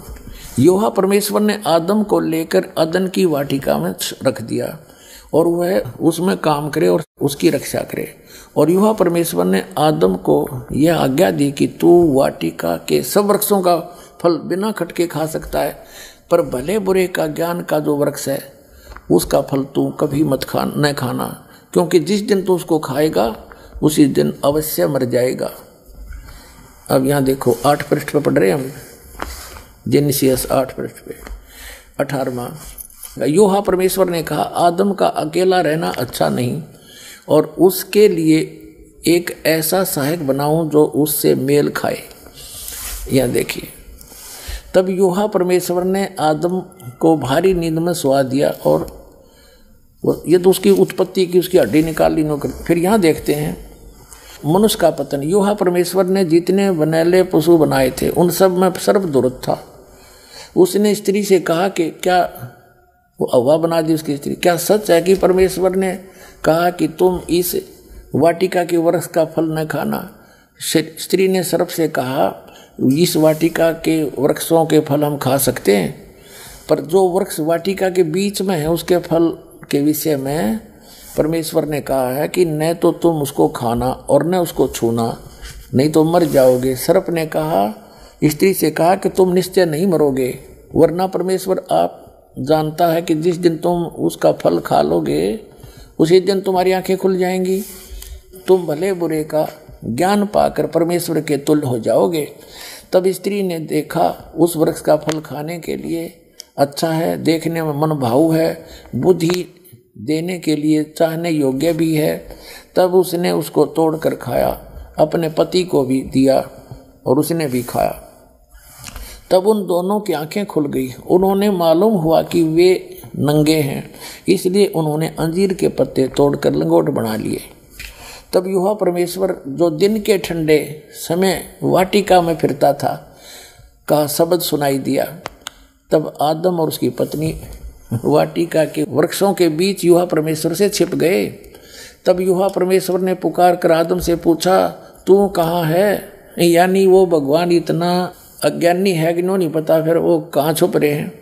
यूहा परमेश्वर ने आदम को लेकर अदन की वाटिका में रख दिया और वह उसमें काम करे और उसकी रक्षा करे। और यूहा परमेश्वर ने आदम को यह आज्ञा दी कि तू वाटिका के सब वृक्षों का फल बिना खटके खा सकता है, पर भले बुरे का ज्ञान का जो वृक्ष है उसका फल तू कभी मत न खाना, क्योंकि जिस दिन तू उसको खाएगा उसी दिन अवश्य मर जाएगा। अब यहाँ देखो 8 पृष्ठ पे पढ़ रहे हैं हम, जेनेसिस 8 पृष्ठ पे 18वां। यूहा परमेश्वर ने कहा, आदम का अकेला रहना अच्छा नहीं, और उसके लिए एक ऐसा सहायक बनाऊं जो उससे मेल खाए। यहाँ देखिए, तब यूहा परमेश्वर ने आदम को भारी नींद में सुला दिया, और ये तो उसकी उत्पत्ति की, उसकी हड्डी निकाल ली नौकर। फिर यहाँ देखते हैं मनुष्य का पतन। यूहा परमेश्वर ने जितने बनैले पशु बनाए थे उन सब में सर्वदुर्लभ था। उसने स्त्री से कहा कि क्या, वो हव्वा बना दी उसकी स्त्री, क्या सच है कि परमेश्वर ने कहा कि तुम इस वाटिका के वृक्ष का फल न खाना? स्त्री ने सर्प से कहा, इस वाटिका के वृक्षों के फल हम खा सकते हैं, पर जो वृक्ष वाटिका के बीच में है उसके फल के विषय में परमेश्वर ने कहा है कि न तो तुम उसको खाना और न उसको छूना, नहीं तो मर जाओगे। सर्प ने कहा, स्त्री से कहा कि तुम निश्चय नहीं मरोगे, वरना परमेश्वर आप जानता है कि जिस दिन तुम उसका फल खा लोगे उसी दिन तुम्हारी आंखें खुल जाएंगी, तुम भले बुरे का ज्ञान पाकर परमेश्वर के तुल्य हो जाओगे। तब स्त्री ने देखा उस वृक्ष का फल खाने के लिए अच्छा है, देखने में मन भाऊ है, बुद्धि देने के लिए चाहने योग्य भी है। तब उसने उसको तोड़कर खाया, अपने पति को भी दिया और उसने भी खाया। तब उन दोनों की आंखें खुल गई, उन्होंने मालूम हुआ कि वे नंगे हैं, इसलिए उन्होंने अंजीर के पत्ते तोड़कर लंगोट बना लिए। तब यूहा परमेश्वर जो दिन के ठंडे समय वाटिका में फिरता था का शब्द सुनाई दिया। तब आदम और उसकी पत्नी वाटिका के वृक्षों के बीच यूहा परमेश्वर से छिप गए। तब यूहा परमेश्वर ने पुकार कर आदम से पूछा, तू कहाँ है? यानी वो भगवान इतना अज्ञानी है कि नहीं पता फिर वो कहाँ छुप रहे हैं।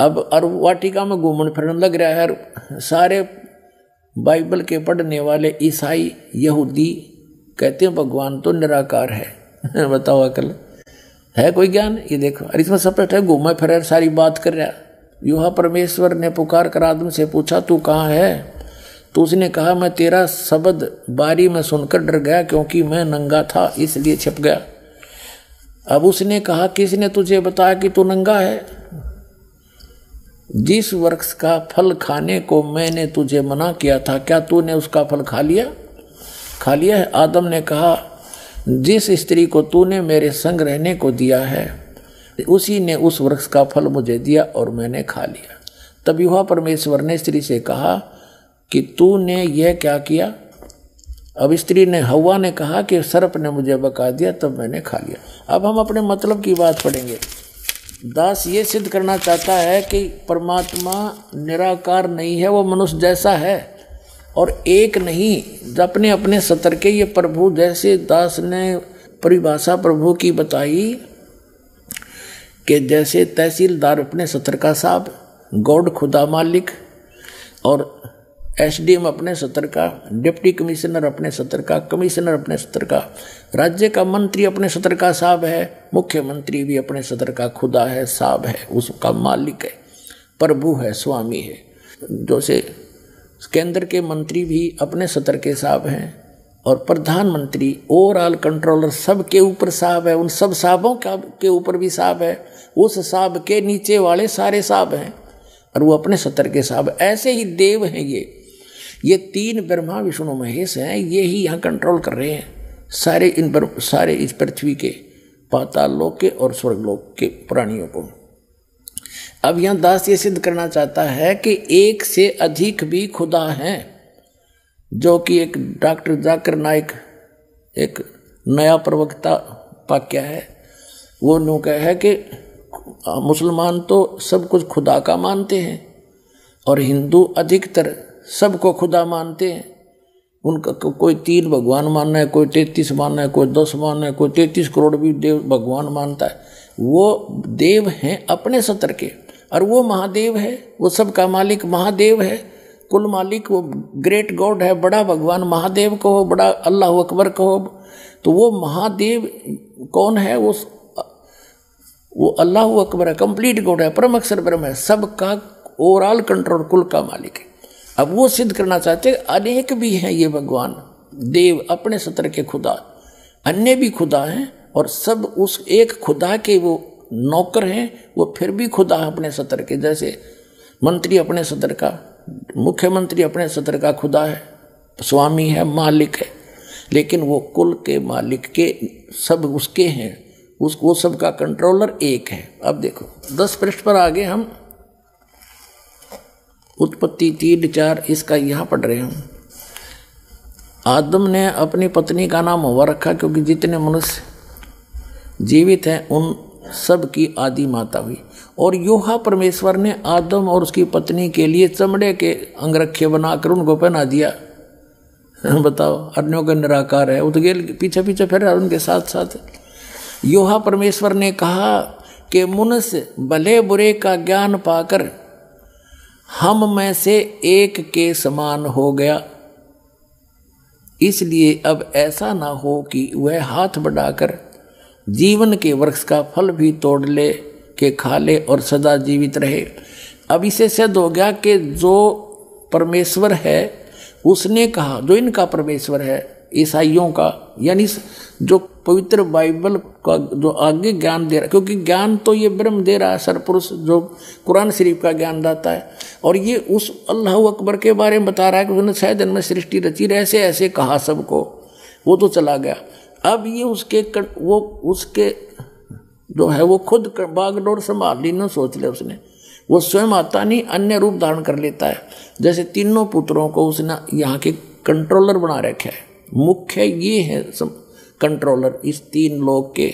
अब और वाटिका में घूमने फिरने लग रहा है। सारे बाइबल के पढ़ने वाले ईसाई यहूदी कहते हैं भगवान तो निराकार है। बताओ अकल है कोई ज्ञान? ये देखो, और इसमें सब है घूमे फिर सारी बात कर रहा। यूहा परमेश्वर ने पुकार कर आदम से पूछा, तू कहाँ है? तो उसने कहा, मैं तेरा शब्द बारी में सुनकर डर गया, क्योंकि मैं नंगा था इसलिए छिप गया। अब उसने कहा, किसने तुझे बताया कि तू नंगा है? जिस वृक्ष का फल खाने को मैंने तुझे मना किया था, क्या तूने उसका फल खा लिया? खा लिया है। आदम ने कहा, जिस स्त्री को तूने मेरे संग रहने को दिया है उसी ने उस वृक्ष का फल मुझे दिया और मैंने खा लिया। तब यूहा परमेश्वर ने स्त्री से कहा कि तूने यह क्या किया? अब स्त्री ने, हव्वा ने कहा कि सर्प ने मुझे बका दिया तब मैंने खा लिया। अब हम अपने मतलब की बात पढ़ेंगे। दास ये सिद्ध करना चाहता है कि परमात्मा निराकार नहीं है, वो मनुष्य जैसा है और एक नहीं, अपने अपने सतर के। ये प्रभु जैसे दास ने परिभाषा प्रभु की बताई कि जैसे तहसीलदार अपने सतर का साहब, गॉड खुदा मालिक, और एसडीएम अपने सतर का, डिप्टी कमिश्नर अपने सतर का, कमिश्नर अपने सतर का, राज्य का मंत्री अपने सतर का साहब है, मुख्यमंत्री भी अपने सतर का खुदा है, साहब है, उसका मालिक है, प्रभु है, स्वामी है। जैसे केंद्र के मंत्री भी अपने सतर के साहब हैं और प्रधानमंत्री ओवरऑल कंट्रोलर सबके ऊपर साहब है, उन सब साहबों के ऊपर भी साहब है, उस साहब के नीचे वाले सारे साहब हैं और वो अपने सतर के साहब। ऐसे ही देव हैं ये तीन ब्रह्मा विष्णु महेश हैं, ये ही यहाँ कंट्रोल कर रहे हैं सारे इस पृथ्वी के, पाताल लोक के और स्वर्गलोक के प्राणियों को। अब यहाँ दास ये सिद्ध करना चाहता है कि एक से अधिक भी खुदा हैं, जो कि एक डॉक्टर जाकिर नाइक एक नया प्रवक्ता वाक्य है, वो नो कह है कि मुसलमान तो सब कुछ खुदा का मानते हैं और हिंदू अधिकतर सबको खुदा मानते हैं। उनका कोई 3 भगवान मानना है, कोई 33 मानना है, कोई 10 मानना है, कोई 33 करोड़ भी देव भगवान मानता है। वो देव हैं अपने सतर के, और वो महादेव है, वो सबका मालिक महादेव है, कुल मालिक वो ग्रेट गॉड है। बड़ा भगवान महादेव कहो, बड़ा अल्लाह अकबर कहो, तो वो महादेव कौन है? वो अल्लाह अकबर है, कंप्लीट गॉड है, परम अक्षर ब्रह्म है, सबका ओवरऑल कंट्रोल, कुल का मालिक है। अब वो सिद्ध करना चाहते अनेक भी हैं ये भगवान देव अपने सतर के खुदा, अन्य भी खुदा हैं और सब उस एक खुदा के वो नौकर हैं। वो फिर भी खुदा अपने सतर के, जैसे मंत्री अपने सतर का, मुख्यमंत्री अपने सतर का खुदा है, स्वामी है, मालिक है, लेकिन वो कुल के मालिक के सब उसके हैं, उसको सबका कंट्रोलर एक है। अब देखो 10 पृष्ठ पर आगे हम उत्पत्ति 3-4 इसका यहाँ पढ़ रहे हैं। आदम ने अपनी पत्नी का नाम हवा रखा क्योंकि जितने मनुष्य जीवित हैं उन सब की आदि माता हुई। और योहा परमेश्वर ने आदम और उसकी पत्नी के लिए चमड़े के अंगरखे बनाकर उनको पहना दिया। बताओ, अन्यों का निराकार है, उतगेल पीछे पीछे फिर उनके साथ साथ। योहा परमेश्वर ने कहा कि मनुष्य भले बुरे का ज्ञान पाकर हम में से एक के समान हो गया, इसलिए अब ऐसा ना हो कि वह हाथ बढ़ाकर जीवन के वृक्ष का फल भी तोड़ ले के खा ले और सदा जीवित रहे। अब इसे सिद्ध हो गया कि जो परमेश्वर है उसने कहा, जो इनका परमेश्वर है ईसाइयों का, यानी जो पवित्र बाइबल का जो आगे ज्ञान दे रहा है, क्योंकि ज्ञान तो ये ब्रह्म दे रहा है, सरपुरुष जो कुरान शरीफ का ज्ञान दाता है, और ये उस अल्लाह अकबर के बारे में बता रहा है कि उसने 6 दिन में सृष्टि रची, ऐसे ऐसे कहा सबको, वो तो चला गया। अब ये उसके जो है वो खुद बागडोर संभाल ली, न सोच ले उसने, वो स्वयं आता नहीं, अन्य रूप धारण कर लेता है। जैसे तीनों पुत्रों को उसने यहाँ के कंट्रोलर बना रखा है, मुख्य ये है कंट्रोलर इस 3 लोग के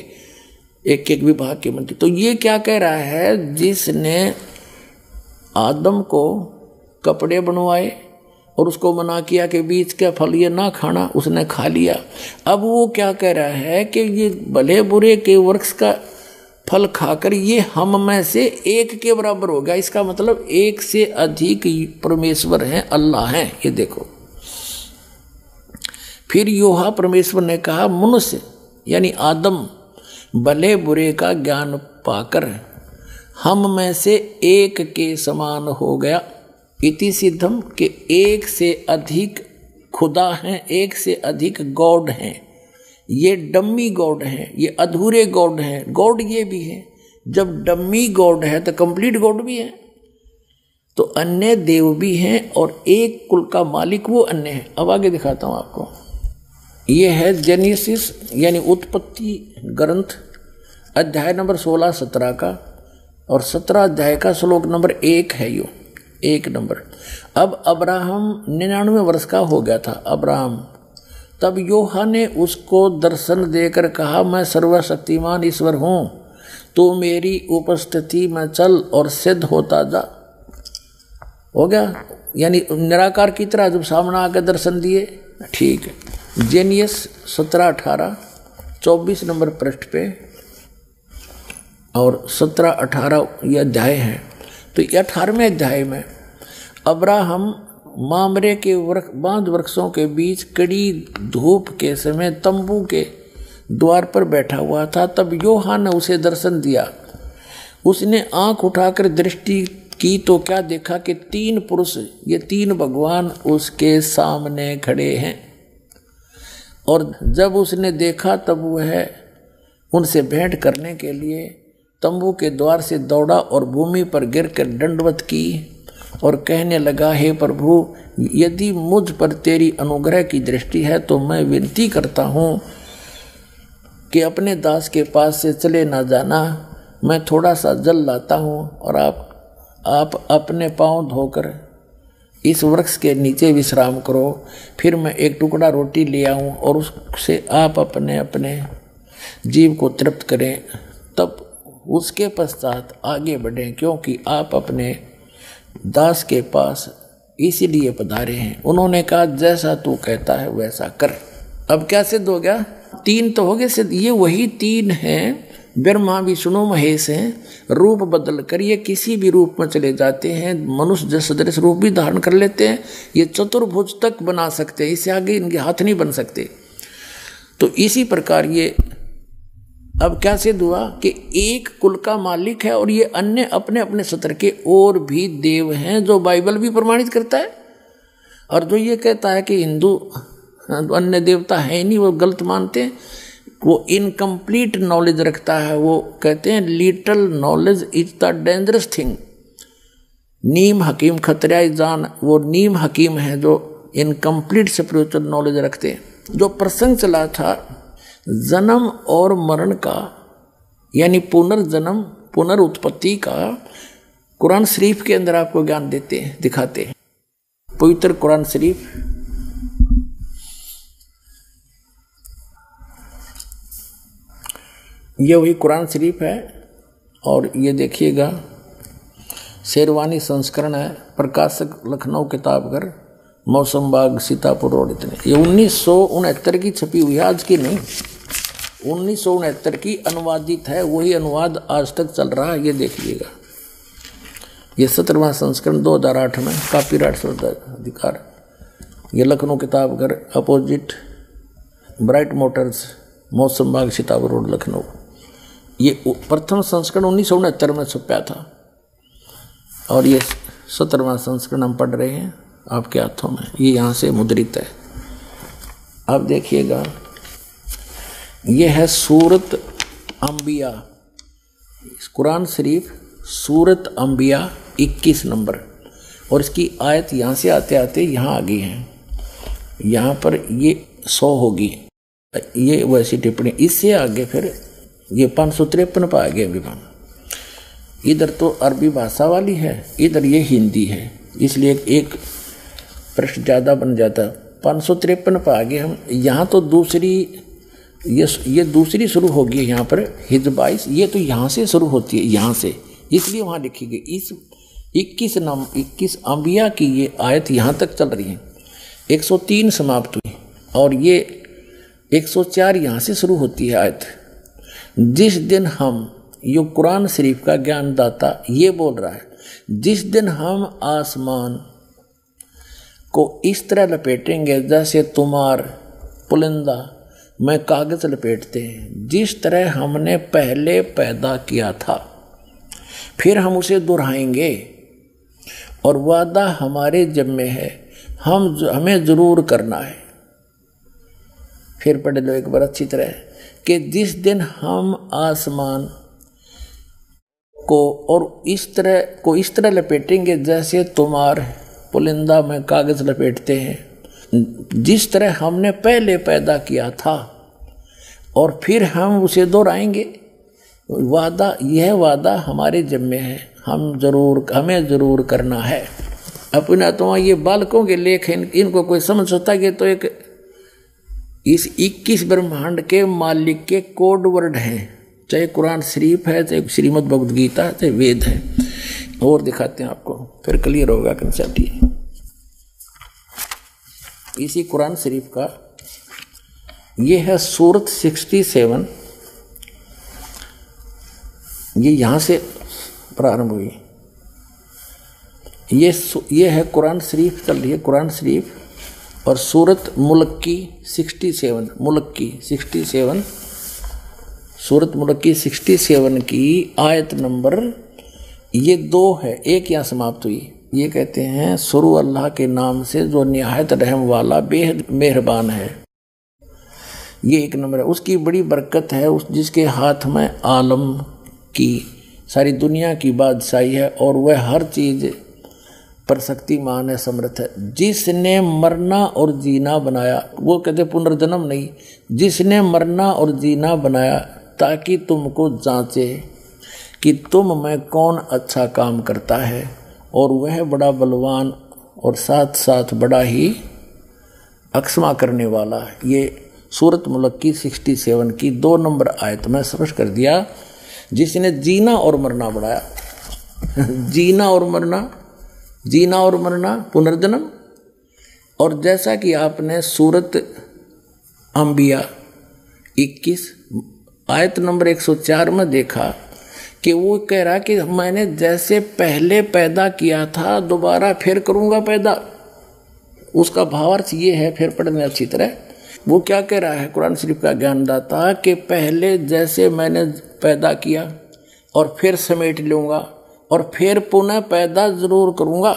एक एक विभाग के मंत्री। तो ये क्या कह रहा है, जिसने आदम को कपड़े बनवाए और उसको मना किया कि बीच का फल ये ना खाना, उसने खा लिया। अब वो क्या कह रहा है कि ये भले बुरे के वृक्ष का फल खाकर ये हम में से एक के बराबर हो गया। इसका मतलब एक से अधिक परमेश्वर हैं, अल्लाह हैं। ये देखो, फिर योहा परमेश्वर ने कहा मनुष्य यानी आदम भले बुरे का ज्ञान पाकर हम में से एक के समान हो गया। इति सिद्धम के एक से अधिक खुदा हैं, एक से अधिक गॉड हैं। ये डम्मी गॉड हैं, ये अधूरे गॉड हैं। गॉड ये भी है, जब डम्मी गॉड है तो कंप्लीट गॉड भी है, तो अन्य देव भी हैं और एक कुल का मालिक वो अन्य है। अब आगे दिखाता हूं आपको। ये है जेनेसिस यानी उत्पत्ति ग्रंथ, अध्याय नंबर 16-17 का, और 17 अध्याय का श्लोक नंबर 1 है यो 1 नंबर। अब अब्राहम 99 वर्ष का हो गया था अब्राहम। तब योहा ने उसको दर्शन देकर कहा, मैं सर्वशक्तिमान ईश्वर हूँ, तू मेरी उपस्थिति में चल और सिद्ध होता जा। हो गया, यानी निराकार की तरह जब सामने आकर दर्शन दिए। ठीक है, जेनियस 17-18 24 नंबर पृष्ठ पे और 17-18 ये अध्याय है। तो ये 18वें अध्याय में अब्राहम मामरे के बांध वृक्षों के बीच कड़ी धूप के समय तंबू के द्वार पर बैठा हुआ था। तब योहा ने उसे दर्शन दिया। उसने आंख उठाकर दृष्टि की तो क्या देखा कि 3 पुरुष, ये 3 भगवान उसके सामने खड़े हैं। और जब उसने देखा तब वह उनसे भेंट करने के लिए तंबू के द्वार से दौड़ा और भूमि पर गिरकर दंडवत की और कहने लगा, हे प्रभु, यदि मुझ पर तेरी अनुग्रह की दृष्टि है तो मैं विनती करता हूँ कि अपने दास के पास से चले ना जाना। मैं थोड़ा सा जल लाता हूँ और आप अपने पांव धोकर इस वृक्ष के नीचे विश्राम करो, फिर मैं एक टुकड़ा रोटी ले आऊं और उससे आप अपने अपने जीव को तृप्त करें, तब उसके पश्चात आगे बढ़ें, क्योंकि आप अपने दास के पास इसीलिए पधारे हैं। उन्होंने कहा जैसा तू कहता है वैसा कर। अब क्या सिद्ध हो गया? 3 तो हो गए सिद्ध। ये वही 3 हैं, ब्रह्मा विष्णु महेश हैं। रूप बदल कर ये किसी भी रूप में चले जाते हैं, मनुष्य सदृश रूप भी धारण कर लेते हैं। ये चतुर्भुज तक बना सकते हैं, इससे आगे इनके हाथ नहीं बन सकते। तो इसी प्रकार ये अब क्या सिद्ध हुआ कि एक कुल का मालिक है और ये अन्य अपने अपने सत्र के और भी देव हैं, जो बाइबल भी प्रमाणित करता है। और जो ये कहता है कि हिंदू अन्य देवता है नहीं, वो गलत मानते हैं, वो इनकम्प्लीट नॉलेज रखता है। वो कहते हैं little knowledge is the dangerous thing. नीम हकीम खतरा जान, वो नीम हकीम है जो इनकम्प्लीट स्पिरिचुअल नॉलेज रखते हैं। जो प्रसंग चला था जन्म और मरण का, यानी पुनर्जन्म पुनरुत्पत्ति का, कुरान शरीफ के अंदर आपको ज्ञान देते हैं, दिखाते हैं। पवित्र कुरान शरीफ ये वही कुरान शरीफ है। और ये देखिएगा शेरवानी संस्करण है, प्रकाशक लखनऊ किताबघर, मौसम बाग सीतापुर रोड। इतने ये 1969 की छपी हुई है, आज की नहीं, 1969 की अनुवादित है। वही अनुवाद आज तक चल रहा है। ये देखिएगा, ये 17वां संस्करण 2008 में, कॉपीराइट अधिकार। ये Lucknow Kitabghar, opposite bright Motors, मौसम बाग सीतापुर रोड, लखनऊ। ये प्रथम संस्करण 1969 में छपा था और ये 17वां संस्करण हम पढ़ रहे हैं आपके हाथों में। ये यहाँ से मुद्रित है। अब देखिएगा, ये है सूरत अंबिया, कुरान शरीफ सूरत अंबिया 21 नंबर। और इसकी आयत यहाँ से आते आते यहाँ आ गई है। यहाँ पर ये 100 होगी, ये वैसी टिप्पणी। इससे आगे फिर ये 553 पर आ गए विभाग। इधर तो अरबी भाषा वाली है, इधर ये हिंदी है, इसलिए एक पृष्ठ ज़्यादा बन जाता। 553 पर आ गए हम। यहाँ तो दूसरी, ये दूसरी शुरू होगी यहाँ पर हिज 22। ये तो यहाँ से शुरू होती है, यहाँ से, इसलिए वहाँ लिखी गई। इस 21 अंबिया की ये आयत यहाँ तक चल रही है। 103 समाप्त हुई और ये 104 यहाँ से शुरू होती है आयत। जिस दिन हम, ये कुरान शरीफ का ज्ञानदाता ये बोल रहा है, जिस दिन हम आसमान को इस तरह लपेटेंगे जैसे तुम्हार पुलिंदा में कागज लपेटते हैं, जिस तरह हमने पहले पैदा किया था, फिर हम उसे दोहराएंगे और वादा हमारे जिम्मे है, हमें जरूर करना है। फिर पढ़ लो एक बार अच्छी तरह कि जिस दिन हम आसमान को और इस तरह लपेटेंगे जैसे तुम्हार पुलिंदा में कागज लपेटते हैं, जिस तरह हमने पहले पैदा किया था, और फिर हम उसे दोहराएंगे। वादा, यह वादा हमारे जिम्मे है, हमें जरूर करना है। अपना तो ये बालकों के लेख हैं, इनको कोई समझ सकता है कि तो एक इस 21 ब्रह्मांड के मालिक के कोड वर्ड हैं, चाहे कुरान शरीफ है, चाहे श्रीमद् भगवद गीता, चाहे वेद है। और दिखाते हैं आपको, फिर क्लियर होगा कंसेप्ट। इसी कुरान शरीफ का ये है सूरत 67, ये यहाँ से प्रारंभ हुई। ये है कुरान शरीफ चल रही है, कुरान शरीफ। और सूरत मुल्क की 67, सूरत मुल्क की 67 की आयत नंबर ये 2 है, एक यहाँ समाप्त हुई। ये कहते हैं शुरू अल्लाह के नाम से जो निहायत रहम वाला बेहद मेहरबान है। ये 1 नंबर है। उसकी बड़ी बरकत है, उस जिसके हाथ में आलम की सारी दुनिया की बादशाही है और वह हर चीज़ पर शक्तिमान है, समर्थ है। जिसने मरना और जीना बनाया, वो कहते पुनर्जन्म नहीं, जिसने मरना और जीना बनाया ताकि तुमको जांचे कि तुम में कौन अच्छा काम करता है, और वह बड़ा बलवान और साथ साथ बड़ा ही अक्षमा करने वाला। ये सूरत मुल्क की 67 की 2 नंबर आयत में स्पष्ट कर दिया, जिसने जीना और मरना बढ़ाया। जीना और मरना पुनर्जन्म। और जैसा कि आपने सूरत अंबिया 21 आयत नंबर 104 में देखा कि वो कह रहा कि मैंने जैसे पहले पैदा किया था दोबारा फिर करूंगा पैदा। उसका भावार्थ ये है, फिर पढ़ने अच्छी तरह। वो क्या कह रहा है कुरान शरीफ का ज्ञानदाता, कि पहले जैसे मैंने पैदा किया और फिर समेट लूँगा और फिर पुनः पैदा जरूर करूँगा।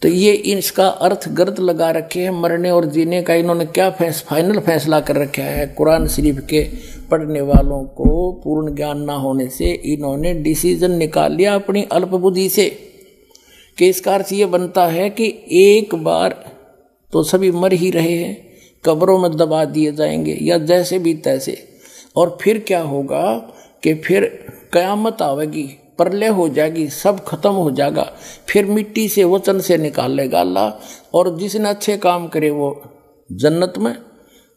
तो ये इसका अर्थ गलत लगा रखे हैं। मरने और जीने का इन्होंने क्या फाइनल फैसला कर रखा है। कुरान शरीफ के पढ़ने वालों को पूर्ण ज्ञान ना होने से इन्होंने डिसीजन निकाल लिया अपनी अल्पबुद्धि से, कि इसका अर्थ ये बनता है कि एक बार तो सभी मर ही रहे हैं, कब्रों में दबा दिए जाएंगे या जैसे भी तैसे, और फिर क्या होगा कि फिर कयामत आवेगी, प्रलय हो जाएगी, सब खत्म हो जाएगा, फिर मिट्टी से वचन से निकाल लेगा अल्लाह, और जिसने अच्छे काम करे वो जन्नत में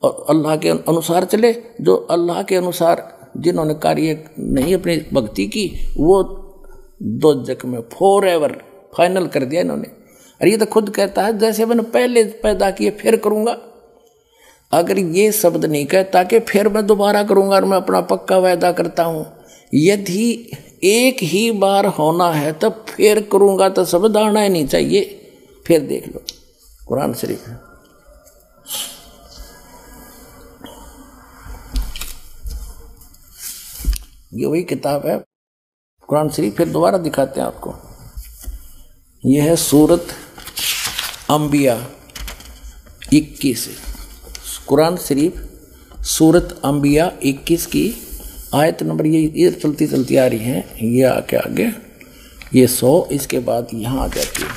और अल्लाह के अनुसार चले, जो अल्लाह के अनुसार जिन्होंने कार्य नहीं अपनी भक्ति की वो दोजख में फॉरएवर फाइनल कर दिया इन्होंने। और ये तो खुद कहता है जैसे मैंने पहले पैदा किए फिर करूँगा। अगर ये शब्द नहीं कहता कि फिर मैं दोबारा करूँगा और मैं अपना पक्का वायदा करता हूँ, यदि एक ही बार होना है तब फिर करूँगा तो शब्द आना ही नहीं चाहिए। फिर देख लो कुरान शरीफ है, ये वही किताब है कुरान शरीफ। फिर दोबारा दिखाते हैं आपको। यह है सूरत अंबिया 21, कुरान शरीफ सूरत अंबिया 21 की आयत नंबर ये चलती चलती आ रही है। ये आगे ये 100, इसके बाद यहाँ आ जाती है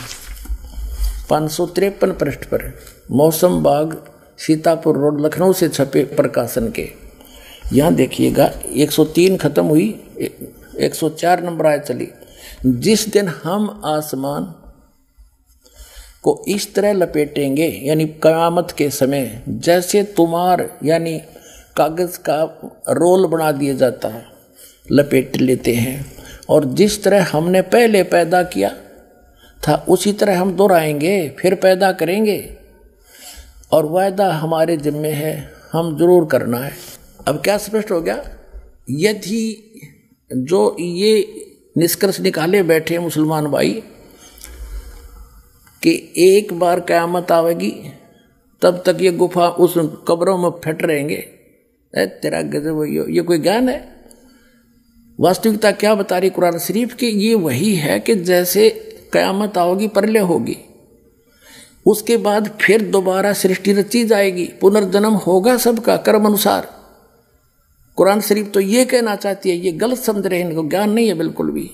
553 पृष्ठ पर। मौसम बाग सीतापुर रोड लखनऊ से छपे प्रकाशन के। यहाँ देखिएगा 103 खत्म हुई, 104 नंबर आयत चली। जिस दिन हम आसमान को इस तरह लपेटेंगे, यानी क़यामत के समय, जैसे तुम्हार यानी कागज़ का रोल बना दिया जाता है, लपेट लेते हैं, और जिस तरह हमने पहले पैदा किया था उसी तरह हम दोहराएंगे, फिर पैदा करेंगे, और वायदा हमारे जिम्मे है, हम जरूर करना है। अब क्या स्पष्ट हो गया। यदि जो ये निष्कर्ष निकाले बैठे मुसलमान भाई कि एक बार क़यामत आवेगी तब तक ये गुफा उस कब्रों में फट रहेंगे, तेरा गजब, ये कोई ज्ञान है। वास्तविकता क्या बता रही कुरान शरीफ की, ये वही है कि जैसे क़यामत आओगी प्रलय होगी, उसके बाद फिर दोबारा सृष्टि रची जाएगी, पुनर्जन्म होगा सबका कर्म अनुसार। कुरान शरीफ तो ये कहना चाहती है, ये गलत समझ रहे हैं, इनको ज्ञान नहीं है बिल्कुल भी।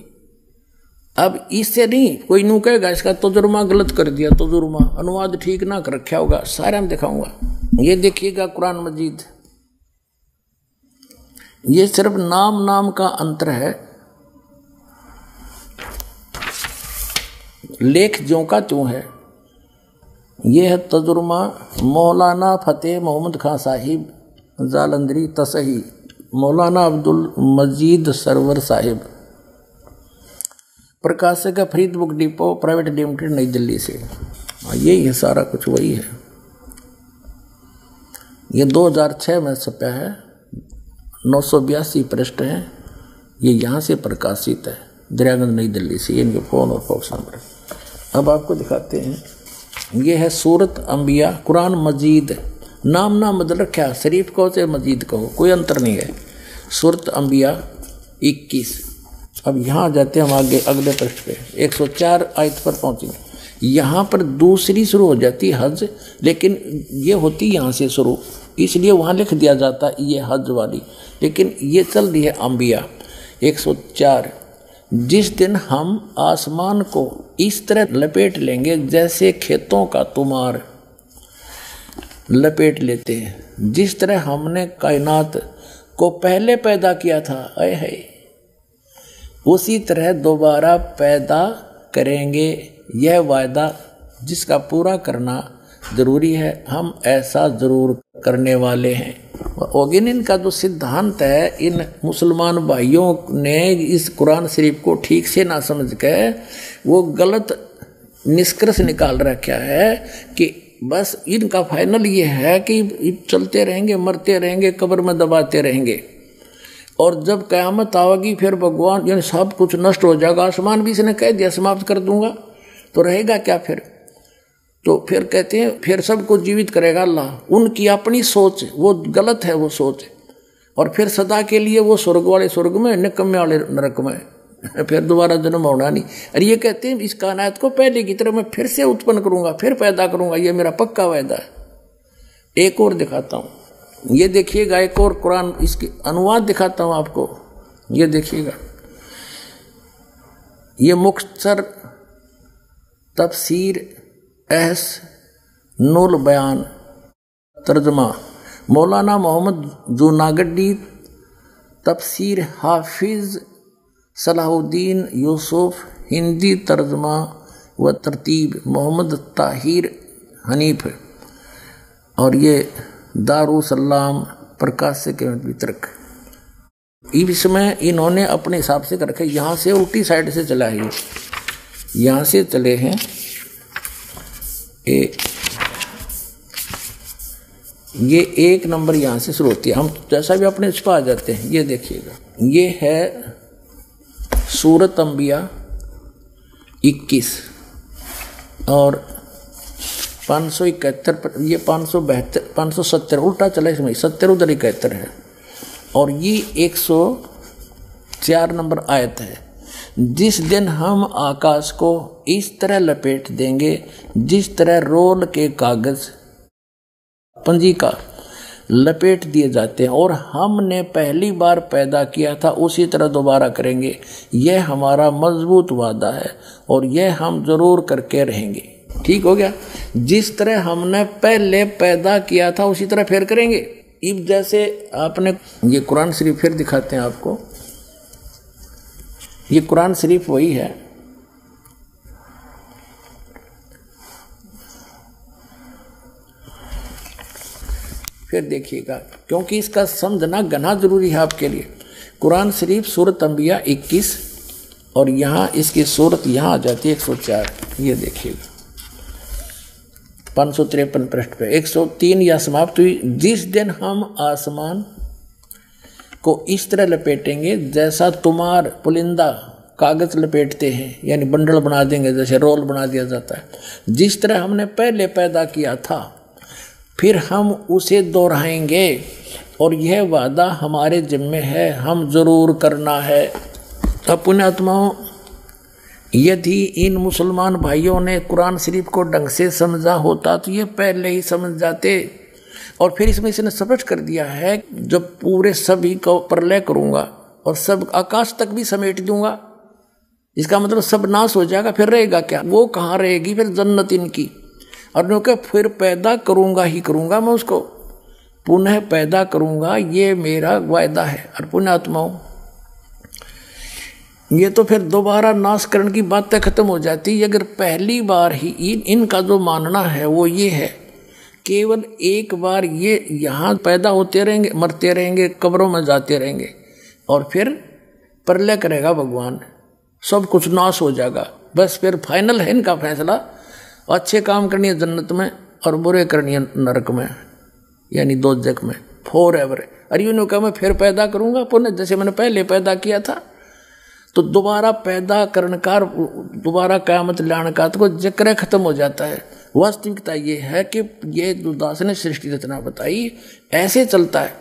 अब इससे नहीं कोई नू कहेगा इसका तजुर्मा गलत कर दिया, तजुर्मा अनुवाद ठीक ना कर रखा होगा, सारा में दिखाऊंगा। ये देखिएगा कुरान मजीद, ये सिर्फ नाम का अंतर है, लेख ज्यों का त्यों है। ये है तजुर्मा मौलाना फतेह मोहम्मद खां साहिब जालंधरी तसही, मौलाना अब्दुल मजीद सरवर साहिब, प्रकाशक Farid book depot private limited नई दिल्ली से। यही है सारा कुछ, वही है। ये 2006 में छपा है, 982 पृष्ठ हैं। ये यहाँ से प्रकाशित है, दरियागंज नई दिल्ली से। इनके फ़ोन और फॉक्स नंबर। अब आपको दिखाते हैं, ये है सूरत अंबिया कुरान मजीद। नाम ना बदल रखा, शरीफ कहो चाहे मजीद कहो, कोई अंतर नहीं है। सूरत अंबिया 21। अब यहाँ जाते हैं हम आगे अगले पृष्ठ पे, 104 आयत पर पहुँचेंगे। यहाँ पर दूसरी शुरू हो जाती है हज, लेकिन ये होती यहाँ से शुरू, इसलिए वहाँ लिख दिया जाता है ये हज वाली, लेकिन ये चल रही है अंबिया 104। जिस दिन हम आसमान को इस तरह लपेट लेंगे जैसे खेतों का तुमार लपेट लेते हैं, जिस तरह हमने कायनात को पहले पैदा किया था, आए है, उसी तरह दोबारा पैदा करेंगे, यह वायदा जिसका पूरा करना जरूरी है, हम ऐसा जरूर करने वाले हैं। ओगिन इनका जो सिद्धांत है, इन मुसलमान भाइयों ने इस कुरान शरीफ को ठीक से ना समझ कर वो गलत निष्कर्ष निकाल रखा है कि बस इनका फाइनल ये है कि चलते रहेंगे, मरते रहेंगे, कब्र में दबाते रहेंगे, और जब क़यामत आएगी फिर भगवान यानी सब कुछ नष्ट हो जाएगा। आसमान भी इसने कह दिया समाप्त कर दूंगा, तो रहेगा क्या फिर? तो फिर कहते हैं फिर सबको जीवित करेगा अल्लाह। उनकी अपनी सोच वो गलत है, वो सोच, और फिर सदा के लिए वो स्वर्ग वाले स्वर्ग में, निकम्मे वाले नरक में, फिर दोबारा जन्म होना नहीं। और ये कहते हैं इस कायनात को पहले की तरह मैं फिर से उत्पन्न करूंगा, फिर पैदा करूंगा, ये मेरा पक्का वायदा है। एक और दिखाता हूँ, ये देखिएगा, एक और कुरान इसकी अनुवाद दिखाता हूँ आपको, ये देखिएगा। ये मुख्तसर तफसीर एहसनुल बयान तर्जमा मौलाना मोहम्मद जूनागढ़ी, तफसीर हाफिज सलाहुद्दीन यूसुफ, हिंदी तर्जमा व तरतीब मोहम्मद ताहिर हनीफ, और ये दारुसलाम प्रकाशक के वितरक। इसमें इन्होंने अपने हिसाब से कर रखे, यहाँ से उल्टी साइड से चला है, यहाँ से चले हैं ये एक नंबर यहाँ से शुरू होती है, हम जैसा भी अपने इस पर आ जाते हैं। ये देखिएगा, ये है सूरत अंबिया 21 और 571 पर, ये 572 570 उल्टा चला, इसमें 70 उधर 71 है, और ये 104 नंबर आयत है। जिस दिन हम आकाश को इस तरह लपेट देंगे जिस तरह रोल के कागज पंजी का लपेट दिए जाते हैं, और हमने पहली बार पैदा किया था उसी तरह दोबारा करेंगे। यह हमारा मजबूत वादा है और यह हम जरूर करके रहेंगे। ठीक हो गया, जिस तरह हमने पहले पैदा किया था उसी तरह फिर करेंगे। अब जैसे आपने ये कुरान शरीफ फिर दिखाते हैं आपको, ये कुरान शरीफ वही है, फिर देखिएगा, क्योंकि इसका समझना घना जरूरी है आपके लिए। कुरान शरीफ सूरत अंबिया 21 और यहाँ इसकी सूरत यहाँ आ जाती है 104। ये देखिएगा 553 पृष्ठ पे 103 या समाप्त हुई। जिस दिन हम आसमान को इस तरह लपेटेंगे जैसा तुम्हार पुलिंदा कागज लपेटते हैं, यानी बंडल बना देंगे, जैसे रोल बना दिया जाता है, जिस तरह हमने पहले पैदा किया था फिर हम उसे दोहराएंगे, और यह वादा हमारे जिम्मे है, हम जरूर करना है। अपने आत्माओं, यदि इन मुसलमान भाइयों ने कुरान शरीफ को ढंग से समझा होता तो ये पहले ही समझ जाते, और फिर इसमें इसने स्पष्ट कर दिया है जब पूरे सभी को प्रलय करूंगा और सब आकाश तक भी समेट दूंगा, इसका मतलब सब नाश हो जाएगा, फिर रहेगा क्या? वो कहाँ रहेगी फिर? जन्नत इनकी। और क्योंकि फिर पैदा करूंगा ही करूंगा, मैं उसको पुनः पैदा करूंगा, ये मेरा वायदा है। और पुण्यात्माओं, ये तो फिर दोबारा नाश करने की बातें खत्म हो जाती है। अगर पहली बार ही इनका जो मानना है वो ये है, केवल एक बार ये यहाँ पैदा होते रहेंगे, मरते रहेंगे, कब्रों में जाते रहेंगे, और फिर प्रलय करेगा भगवान, सब कुछ नाश हो जाएगा, बस फिर फाइनल है इनका फैसला। अच्छे काम करनी है जन्नत में और बुरे करनी है नरक में, यानी दोजख में, फॉर एवर। अरे यूँ कहा मैं फिर पैदा करूँगा पुनः, जैसे मैंने पहले पैदा किया था। तो दोबारा पैदा करने का, दोबारा क़यामत लाने का तो जिक्र खत्म हो जाता है। वास्तविकता ये है कि ये जो दास ने सृष्टि रचना बताई ऐसे चलता है।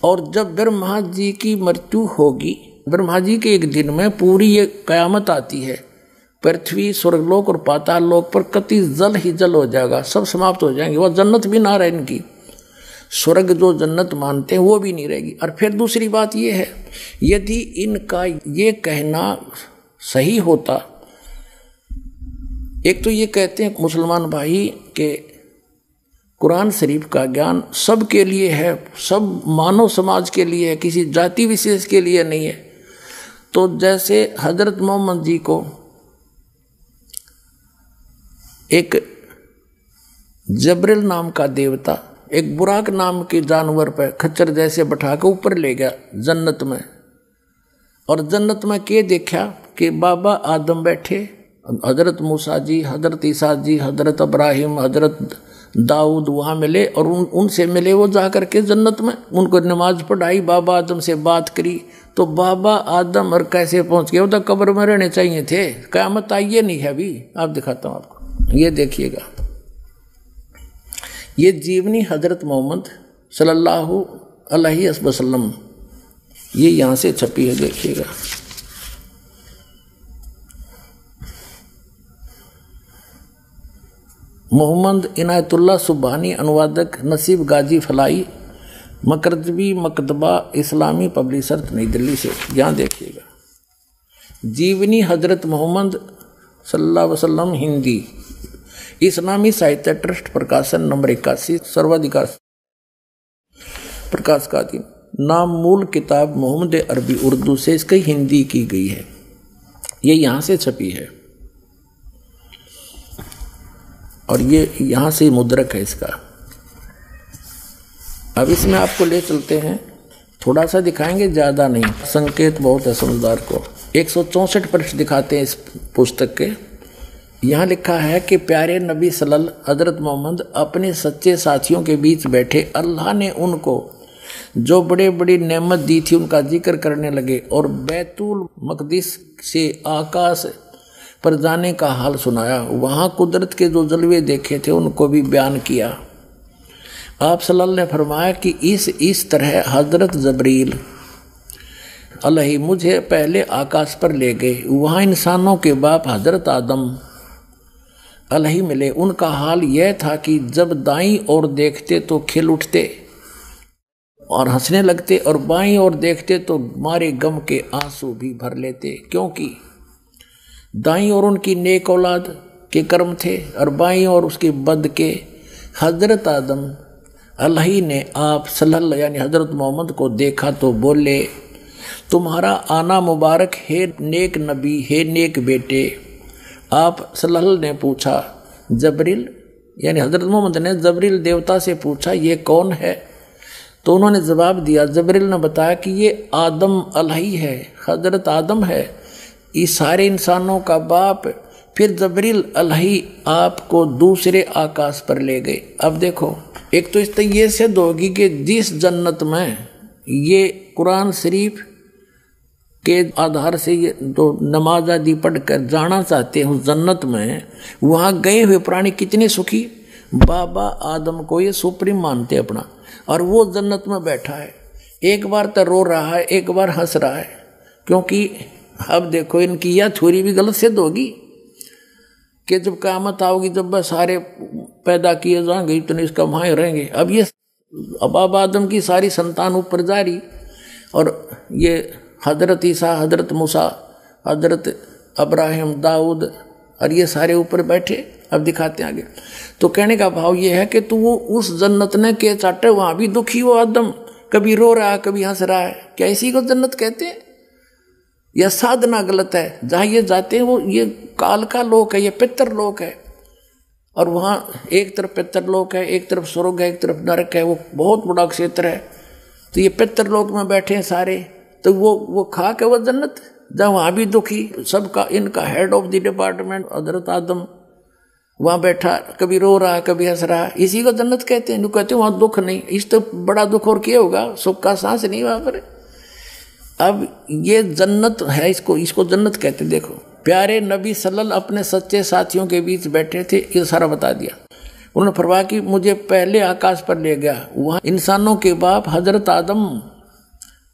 और जब ब्रह्मा जी की मृत्यु होगी, ब्रह्मा जी के एक दिन में पूरी ये क़यामत आती है, पृथ्वी, स्वर्गलोक और पाताल लोक पर कति जल ही जल हो जाएगा, सब समाप्त हो जाएंगे, वह जन्नत भी ना रहे इनकी, स्वर्ग जो जन्नत मानते हैं वो भी नहीं रहेगी। और फिर दूसरी बात ये है, यदि इनका ये कहना सही होता, एक तो ये कहते हैं मुसलमान भाई के कुरान शरीफ का ज्ञान सबके लिए है, सब मानव समाज के लिए है, किसी जाति विशेष के लिए नहीं है। तो जैसे हजरत मोहम्मद जी को एक जबरील नाम का देवता एक बुराक नाम के जानवर पर खच्चर जैसे बैठा के ऊपर ले गया जन्नत में। और जन्नत में के देखा कि बाबा आदम बैठे, हजरत मूसा जी, हजरत ईसा जी, हजरत इब्राहिम, हजरत दाऊद वहाँ मिले और उनसे मिले वो जा करके जन्नत में। उनको नमाज पढ़ाई, बाबा आदम से बात करी। तो बाबा आदम और कैसे पहुँच गए? वो तो कब्र में रहने चाहिए थे, क़यामत आइए नहीं है अभी। आप दिखाता हूँ आपको, ये देखिएगा, ये जीवनी हजरत मोहम्मद सल्लल्लाहु अलैहि वसल्लम, ये यहाँ से छपी है, देखिएगा। मोहम्मद इनायतुल्लाह सुबहानी, अनुवादक नसीब गाजी फलाई, मकरजबी मकतबा इस्लामी पब्लिशर नई दिल्ली से। यहाँ देखिएगा, जीवनी हजरत मोहम्मद सल्लल्लाहु अलैहि वसल्लम, हिंदी, इस्लामी साहित्य ट्रस्ट, प्रकाशन नंबर 81, सर्वाधिकार प्रकाश का दिन। नाम मूल किताब मोहम्मद अरबी, उर्दू से इसकी हिंदी की गई है, ये यहाँ से छपी है और ये यहाँ से मुद्रक है इसका। अब इसमें आपको ले चलते हैं, थोड़ा सा दिखाएंगे, ज़्यादा नहीं, संकेत बहुत है समझदार को। 164 पृष्ठ दिखाते हैं इस पुस्तक के। यहाँ लिखा है कि प्यारे नबी सल्लल्लाहु हज़रत मोहम्मद अपने सच्चे साथियों के बीच बैठे, अल्लाह ने उनको जो बड़े बड़ी नेमत दी थी उनका जिक्र करने लगे और बैतुल मक़दिस से आकाश पर जाने का हाल सुनाया। वहाँ कुदरत के जो जलवे देखे थे उनको भी बयान किया। आप सल्लल्लाहु ने फरमाया कि इस तरह हज़रत जबरील अलैहि मुझे पहले आकाश पर ले गए। वहाँ इंसानों के बाप हज़रत आदम अलैहि मिले। उनका हाल यह था कि जब दाईं ओर देखते तो खिल उठते और हंसने लगते और बाईं ओर देखते तो मारे गम के आंसू भी भर लेते, क्योंकि दाईं ओर उनकी नेक औलाद के कर्म थे और बाईं ओर उसके बद के। हज़रत आदम अलैहि ने आप सल्लल्लाहु यानी हज़रत मोहम्मद को देखा तो बोले, तुम्हारा आना मुबारक है नेक नबी, है नेक बेटे। आप सल्लल्लाहु ने पूछा, जबरील यानी हज़रत मोहम्मद ने जबरील देवता से पूछा, ये कौन है? तो उन्होंने जवाब दिया, जबरील ने बताया कि ये आदम अलैहि है, हज़रत आदम है, इस सारे इंसानों का बाप। फिर जबरील अलैहि आपको दूसरे आकाश पर ले गए। अब देखो, एक तो इस तरह ये सिद्ध होगी कि जिस जन्नत में ये कुरान शरीफ के आधार से ये तो नमाज आदि पढ़कर जाना चाहते हैं उस जन्नत में, वहाँ गए हुए प्राणी कितने सुखी। बाबा आदम को ये सुप्रीम मानते अपना, और वो जन्नत में बैठा है, एक बार तो रो रहा है, एक बार हंस रहा है। क्योंकि अब देखो, इनकी यह थ्योरी भी गलत सिद्ध होगी कि जब क़यामत आओगी, जब बस सारे पैदा किए जाएंगे, इतने इसका वहाँ रहेंगे। अब ये बाबा आदम की सारी संतान ऊपर जा रही, और ये हज़रत ईसा, हज़रत मूसा, हज़रत इब्राहिम, दाऊद, और ये सारे ऊपर बैठे। अब दिखाते हैं आगे। तो कहने का भाव ये है कि तू वो उस जन्नत ने के चाटे, वहाँ भी दुखी वो आदम, कभी रो रहा है कभी हंस रहा है। क्या इसी को जन्नत कहते हैं? यह साधना गलत है। जहाँ ये जाते हैं वो ये काल का लोक है, ये पितर लोक है, और वहाँ एक तरफ पितर लोक है, एक तरफ स्वर्ग है, एक तरफ नरक है। वो बहुत बड़ा क्षेत्र है। तो ये पितर लोक में बैठे हैं सारे, तो वो खा के वो जन्नत, जहाँ वहाँ भी दुखी, सबका इनका हेड ऑफ द डिपार्टमेंट हज़रत आदम वहाँ बैठा, कभी रो रहा है कभी हंस रहा है। इसी को जन्नत कहते हैं। कहते हैं वहाँ दुख नहीं, इस तो बड़ा दुख और क्या होगा, सुख का सांस नहीं वहाँ पर। अब ये जन्नत है, इसको जन्नत कहते। देखो, प्यारे नबी सल्लल्लाहु अपने सच्चे साथियों के बीच बैठे थे, ये सारा बता दिया। उन्होंने फरमाया कि मुझे पहले आकाश पर ले गया, वहाँ इंसानों के बाप हज़रत आदम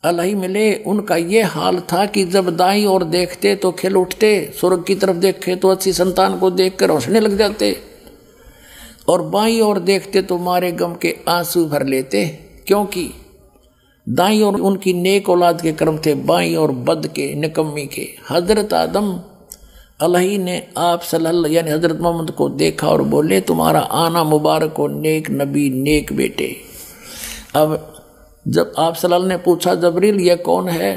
अलैहि मिले। उनका ये हाल था कि जब दाईं ओर देखते तो खिल उठते, स्वर्ग की तरफ देखे तो अच्छी संतान को देखकर हंसने लग जाते, और बाईं ओर देखते तो मारे गम के आंसू भर लेते, क्योंकि दाईं ओर उनकी नेक औलाद के कर्म थे, बाईं ओर बद के निकम्मी के। हज़रत आदम अलैहि ने आप सल्लल्लाहु यानी हज़रत मोहम्मद को देखा और बोले, तुम्हारा आना मुबारक हो नेक नबी, नेक बेटे। अब जब आप सल्लल्लाहु ने पूछा, जबरील ये कौन है?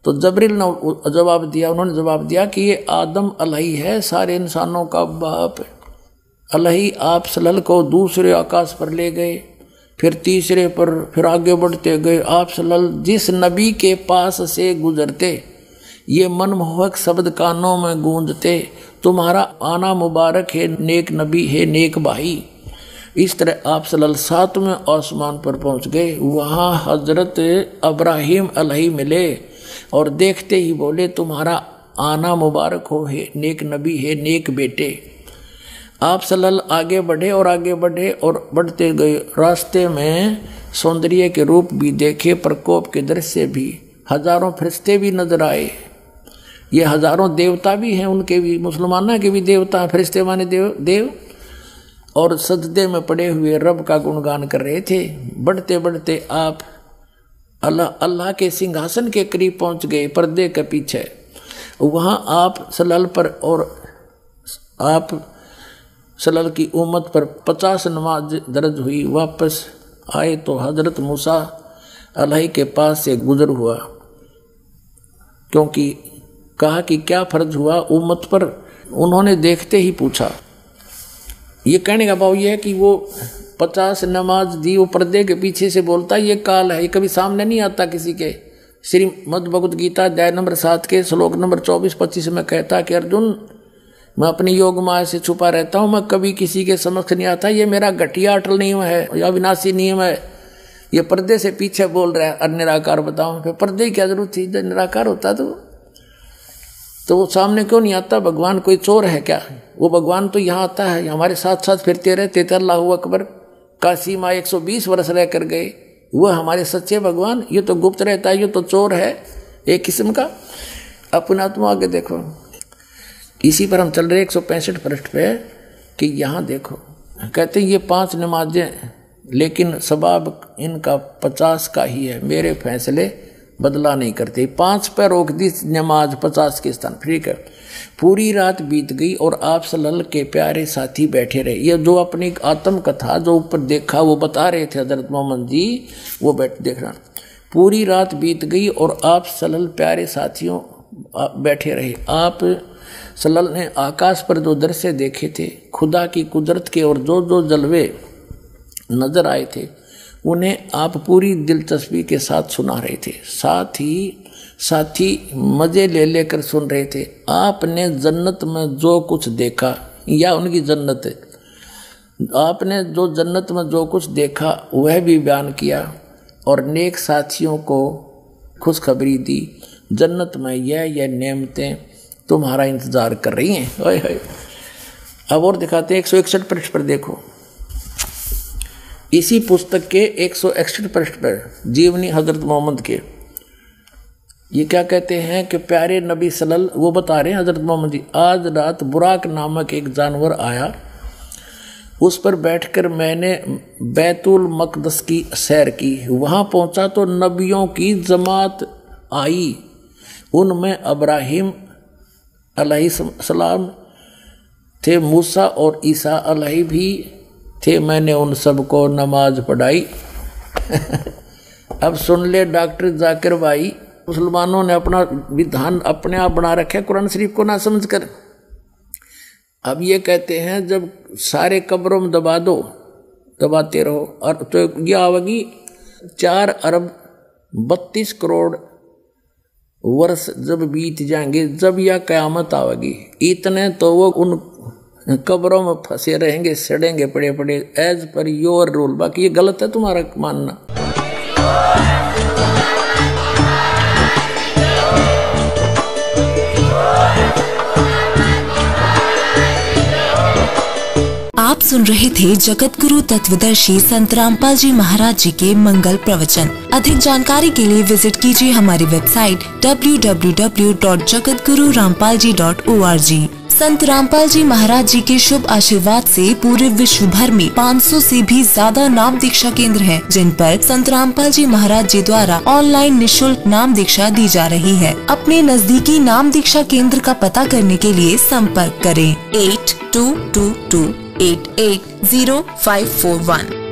तो जबरील ने जवाब दिया, उन्होंने जवाब दिया कि ये आदम अलैहि है, सारे इंसानों का बाप। अलही आप सलल को दूसरे आकाश पर ले गए, फिर तीसरे पर, फिर आगे बढ़ते गए। आप सलल जिस नबी के पास से गुजरते ये मनमोहक शब्द कानों में गूंजते, तुम्हारा आना मुबारक है नेक नबी है नेक भाई। इस तरह आप सल्लल्लाहु अलैहि वसल्लम 7वें आसमान पर पहुंच गए। वहाँ हजरत इब्राहिम अलैहि मिले और देखते ही बोले तुम्हारा आना मुबारक हो, है नेक नबी है नेक बेटे। आप सल्लल्लाहु आगे बढ़े और आगे बढ़े और बढ़ते गए। रास्ते में सौंदर्य के रूप भी देखे, प्रकोप के दृश्य भी, हजारों फरिश्ते भी नजर आए। ये हजारों देवता भी हैं, उनके भी, मुसलमानों के भी देवता, फरिश्ते माने देव और सजदे में पड़े हुए रब का गुणगान कर रहे थे। बढ़ते बढ़ते आप अल्लाह के सिंहासन के करीब पहुंच गए, पर्दे के पीछे। वहाँ आप सल्लल्लाहु पर और आप सल्लल्लाहु की उम्मत पर 50 नमाज दर्ज हुई। वापस आए तो हजरत मूसा अलैहि के पास से गुजर हुआ, क्योंकि कहा कि क्या फर्ज हुआ उम्मत पर। उन्होंने देखते ही पूछा। ये कहने का भाव ये है कि वो 50 नमाज दी, वो पर्दे के पीछे से बोलता ये काल है, ये कभी सामने नहीं आता किसी के। श्रीमद् भगवद गीता अध्याय नंबर 7 के श्लोक नंबर 24-25 में कहता कि अर्जुन मैं अपनी योग माया से छुपा रहता हूँ, मैं कभी किसी के समक्ष नहीं आता। ये मेरा घटिया अटल नियम है या विनाशी नियम है। ये पर्दे से पीछे बोल रहा है निराकार बताओ, फिर पर्दे की क्या जरूरत थी जब निराकार होता तो वो सामने क्यों नहीं आता। भगवान कोई चोर है क्या? वो भगवान तो यहाँ आता है, हमारे साथ साथ फिरते रहते थे। अल्लाहू अकबर, काशी माँ 120 वर्ष रह कर गए, वो हमारे सच्चे भगवान। ये तो गुप्त रहता है, ये तो चोर है एक किस्म का। अपने आत्मा आगे देखो। इसी पर हम चल रहे 165 पृष्ठ पे कि यहाँ देखो कहते ये 5 नमाजें, लेकिन सवाब इनका 50 का ही है, मेरे फैसले बदला नहीं करते। 5 पर रोक दी नमाज 50 के स्थान। ठीक है। पूरी रात बीत गई और आप सल्लल्लाहु के प्यारे साथी बैठे रहे। ये जो अपनी आत्म कथा जो ऊपर देखा वो बता रहे थे हजरत मोहम्मद जी, वो बैठ देखना। पूरी रात बीत गई और आप सल्लल्लाहु प्यारे साथियों बैठे रहे। आप सल्लल्लाहु ने आकाश पर जो दृश्य देखे थे, खुदा की कुदरत के और जो जो जलवे नजर आए थे, उन्हें आप पूरी दिलचस्पी के साथ सुना रहे थे। साथी मजे ले लेकर सुन रहे थे। आपने जन्नत में जो कुछ देखा, या उनकी जन्नत, आपने जो जन्नत में जो कुछ देखा वह भी बयान किया और नेक साथियों को खुशखबरी दी। जन्नत में यह नेमतें तुम्हारा इंतजार कर रही हैं। ओए होए। अब और दिखाते हैं 161 पृष्ठ पर देखो। इसी पुस्तक के 161 पृष्ठ पर जीवनी हजरत मोहम्मद के ये क्या कहते हैं कि प्यारे नबी सल्लल्लाहु, वो बता रहे हैं हजरत मोहम्मद जी, आज रात बुराक नामक एक जानवर आया, उस पर बैठकर मैंने बैतुल मकदस की सैर की। वहाँ पहुँचा तो नबियों की जमात आई, उनमें इब्राहिम अलैहिस्सलाम थे, मूसा और ईसा अलैहि भी थे। मैंने उन सबको नमाज पढ़ाई। अब सुन ले डॉक्टर जाकिर भाई, मुसलमानों ने अपना विधान अपने आप बना रखा है कुरान शरीफ को ना समझ कर। अब ये कहते हैं जब सारे कब्रों में दबा दो, दबाते रहो, और तो यह आवेगी 4 अरब 32 करोड़ वर्ष जब बीत जाएंगे, जब यह क़यामत आवेगी, इतने तो वो उन कब्रों में फंसे रहेंगे, सड़ेंगे पड़े पड़े, एज पर योर रूल। बाकी ये गलत है तुम्हारा मानना। आप सुन रहे थे जगत गुरु तत्वदर्शी संत रामपाल जी महाराज जी के मंगल प्रवचन। अधिक जानकारी के लिए विजिट कीजिए हमारी वेबसाइट www.jagatgururampalji.org। संत रामपाल जी महाराज जी के शुभ आशीर्वाद से पूरे विश्व भर में 500 से भी ज्यादा नाम दीक्षा केंद्र हैं, जिन पर संत रामपाल जी महाराज जी द्वारा ऑनलाइन निशुल्क नाम दीक्षा दी जा रही है। अपने नजदीकी नाम दीक्षा केंद्र का पता करने के लिए संपर्क करें 8222880541।